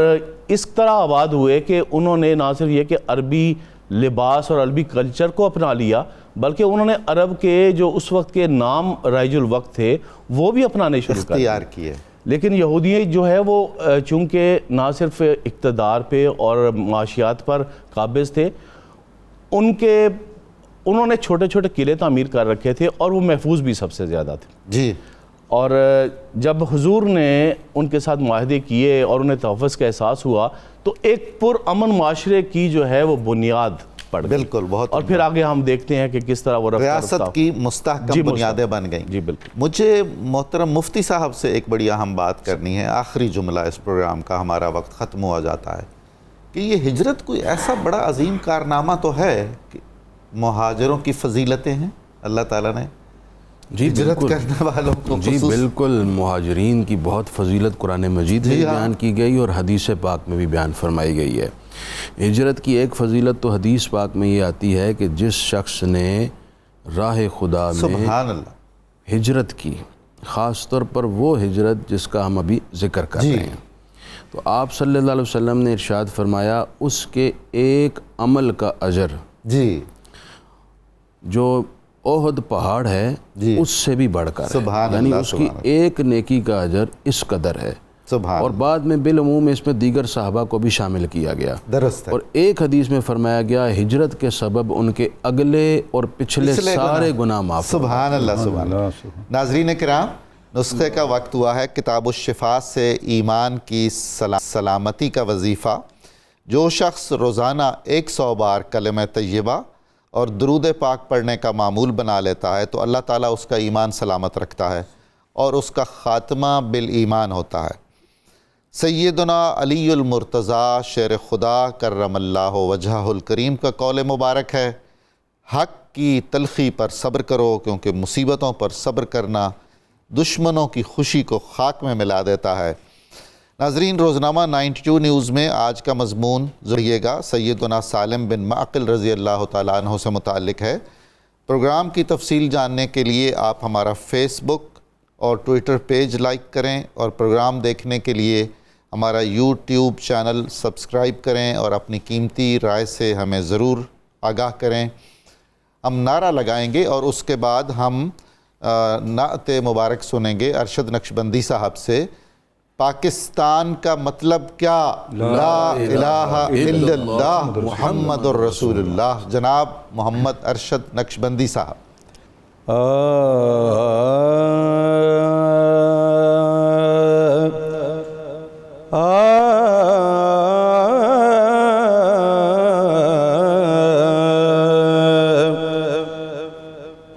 اس طرح آباد ہوئے کہ انہوں نے نہ صرف یہ کہ عربی لباس اور عربی کلچر کو اپنا لیا، بلکہ انہوں نے عرب کے جو اس وقت کے نام رائج الوقت تھے وہ بھی اپنانے شروع اختیار کیے. لیکن یہودی جو ہے وہ چونکہ نہ صرف اقتدار پہ اور معاشیات پر قابض تھے، انہوں نے چھوٹے چھوٹے قلعے تعمیر کر رکھے تھے اور وہ محفوظ بھی سب سے زیادہ تھے. جی. اور جب حضور نے ان کے ساتھ معاہدے کیے اور انہیں تحفظ کا احساس ہوا تو ایک پرامن معاشرے کی جو ہے وہ بنیاد پڑ گئی. بالکل. بہت. اور پھر آگے ہم دیکھتے ہیں کہ کس طرح وہ ریاست کی مستحکم بنیادیں بن گئیں. جی بالکل. مجھے محترم مفتی صاحب سے ایک بڑی اہم بات کرنی ہے. آخری جملہ اس پروگرام کا، ہمارا وقت ختم ہو جاتا ہے، کہ یہ ہجرت کوئی ایسا بڑا عظیم کارنامہ تو ہے کہ مہاجروں کی فضیلتیں ہیں اللہ تعالیٰ نے ہجرت کرنے والوں کو. جی بالکل. مہاجرین کی بہت فضیلت قرآن مجید میں بیان کی گئی اور حدیث پاک میں بھی بیان فرمائی گئی ہے. ہجرت کی ایک فضیلت تو حدیث پاک میں یہ آتی ہے کہ جس شخص نے راہ خدا میں سبحان اللہ ہجرت کی، خاص طور پر وہ ہجرت جس کا ہم ابھی ذکر کر رہے ہیں، تو آپ صلی اللہ علیہ وسلم نے ارشاد فرمایا اس کے ایک عمل کا اجر جی جو احد پہاڑ ہے جی اس سے بھی بڑھ کر سبحان ہے، یعنی اللہ، اس کی سبحان ایک نیکی کا اجر اس قدر ہے، سبحان اور بعد میں بالعموم اس میں دیگر صحابہ کو بھی شامل کیا گیا، درست ہے. اور ایک حدیث میں فرمایا گیا ہجرت کے سبب ان کے اگلے اور پچھلے سارے گناہ معاف ہو گئے۔ سبحان اللہ سبحان اللہ. ناظرین کرام، نسخے کا وقت ہوا ہے. کتاب الشفاء سے ایمان کی سلامتی کا وظیفہ. جو شخص روزانہ 100 بار کلمہ طیبہ اور درود پاک پڑھنے کا معمول بنا لیتا ہے تو اللہ تعالیٰ اس کا ایمان سلامت رکھتا ہے اور اس کا خاتمہ بالایمان ہوتا ہے. سیدنا علی المرتضیٰ شیر خدا کرم اللہ وجہہ الکریم کا قول مبارک ہے، حق کی تلخی پر صبر کرو کیونکہ مصیبتوں پر صبر کرنا دشمنوں کی خوشی کو خاک میں ملا دیتا ہے. ناظرین، روزنامہ 92 نیوز میں آج کا مضمون ذریعے گا سیدنا سالم بن معقل رضی اللہ تعالیٰ عنہ سے متعلق ہے. پروگرام کی تفصیل جاننے کے لیے آپ ہمارا فیس بک اور ٹویٹر پیج لائک کریں اور پروگرام دیکھنے کے لیے ہمارا یوٹیوب چینل سبسکرائب کریں اور اپنی قیمتی رائے سے ہمیں ضرور آگاہ کریں. ہم نعرہ لگائیں گے اور اس کے بعد ہم نعت مبارک سنیں گے ارشد نقشبندی صاحب سے. پاکستان کا مطلب کیا؟ لا الہ الا اللہ محمد الرسول اللہ. جناب محمد ارشد نقشبندی صاحب.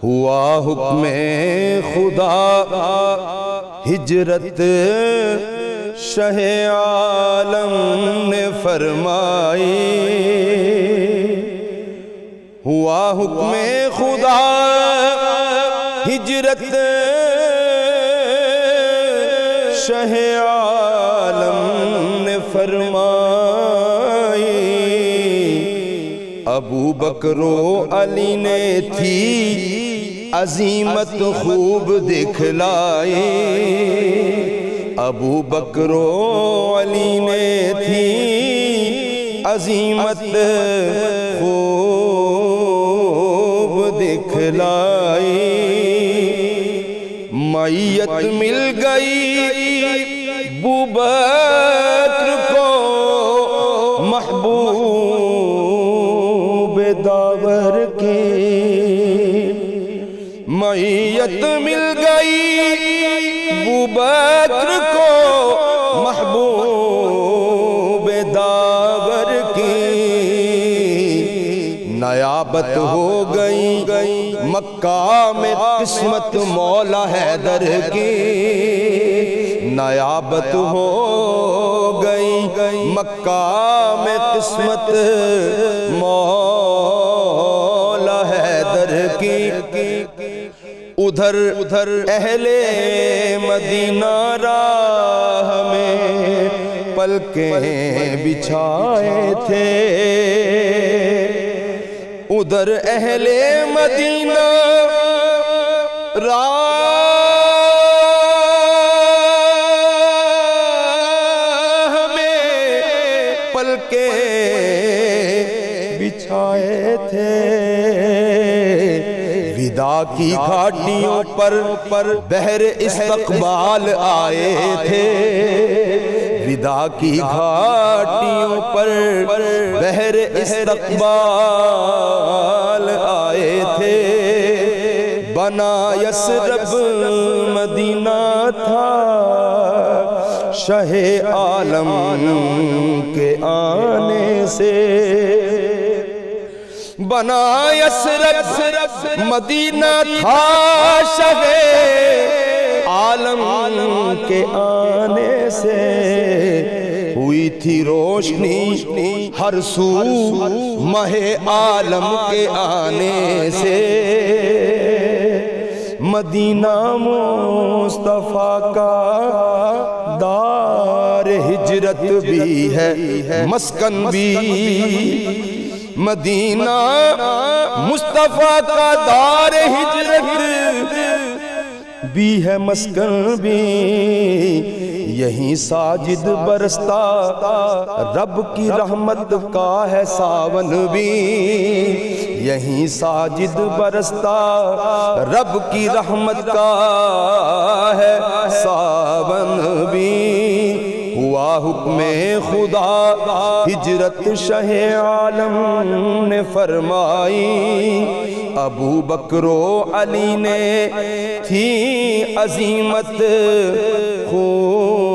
ہوا حکم خدا ہجرت شہ عالم نے فرمائی، ہوا حکم خدا ہجرت شہ عالم نے فرمائی، ابو بکر و علی نے تھی عظیمت خوب دکھلائی، ابو بکر و علی نے تھی عظیمت خوب دکھلائی، معیت مل گئی ابو بکر کو محبوب داور کی، معیت مل گئی ابو بکر کو محبوب داور کی، نیابت ہو گئی مکہ میں قسمت مولا حیدر کی، نیابت ہو گئی مکہ میں قسمت مولا حیدر کی، ادھر اہل مدینہ راہ میں پلکیں بچھائے تھے، ادھر اہل مدینہ راہ میں پلکیں بچھائے تھے، ودا کی گھاٹیوں پر بحر استقبال آئے تھے، ودا کی گھاٹیوں پر بحر استقبال آئے تھے، بنا یثرب مدینہ تھا شہ عالم کے آنے سے، بنا یثرب مدینہ تھا شہ عالم کے آنے سے، ہوئی تھی روشنی ہر سو ماہ عالم کے آنے سے، مدینہ مصطفیٰ کا دار ہجرت ہجرت بھی ہے مسکن بھی، مدینہ مصطفیٰ کا دار ہجرت بھی ہے مسکن بھی، یہیں ساجد برستا رب کی رحمت کا ہے ساون بھی، یہیں ساجد برستا رب کی رحمت کا ہے ساون بھی۔ ہوا حکم خدا ہجرت شہ عالم نے فرمائی، ابو بکر و علی نے تھی عظیمت خود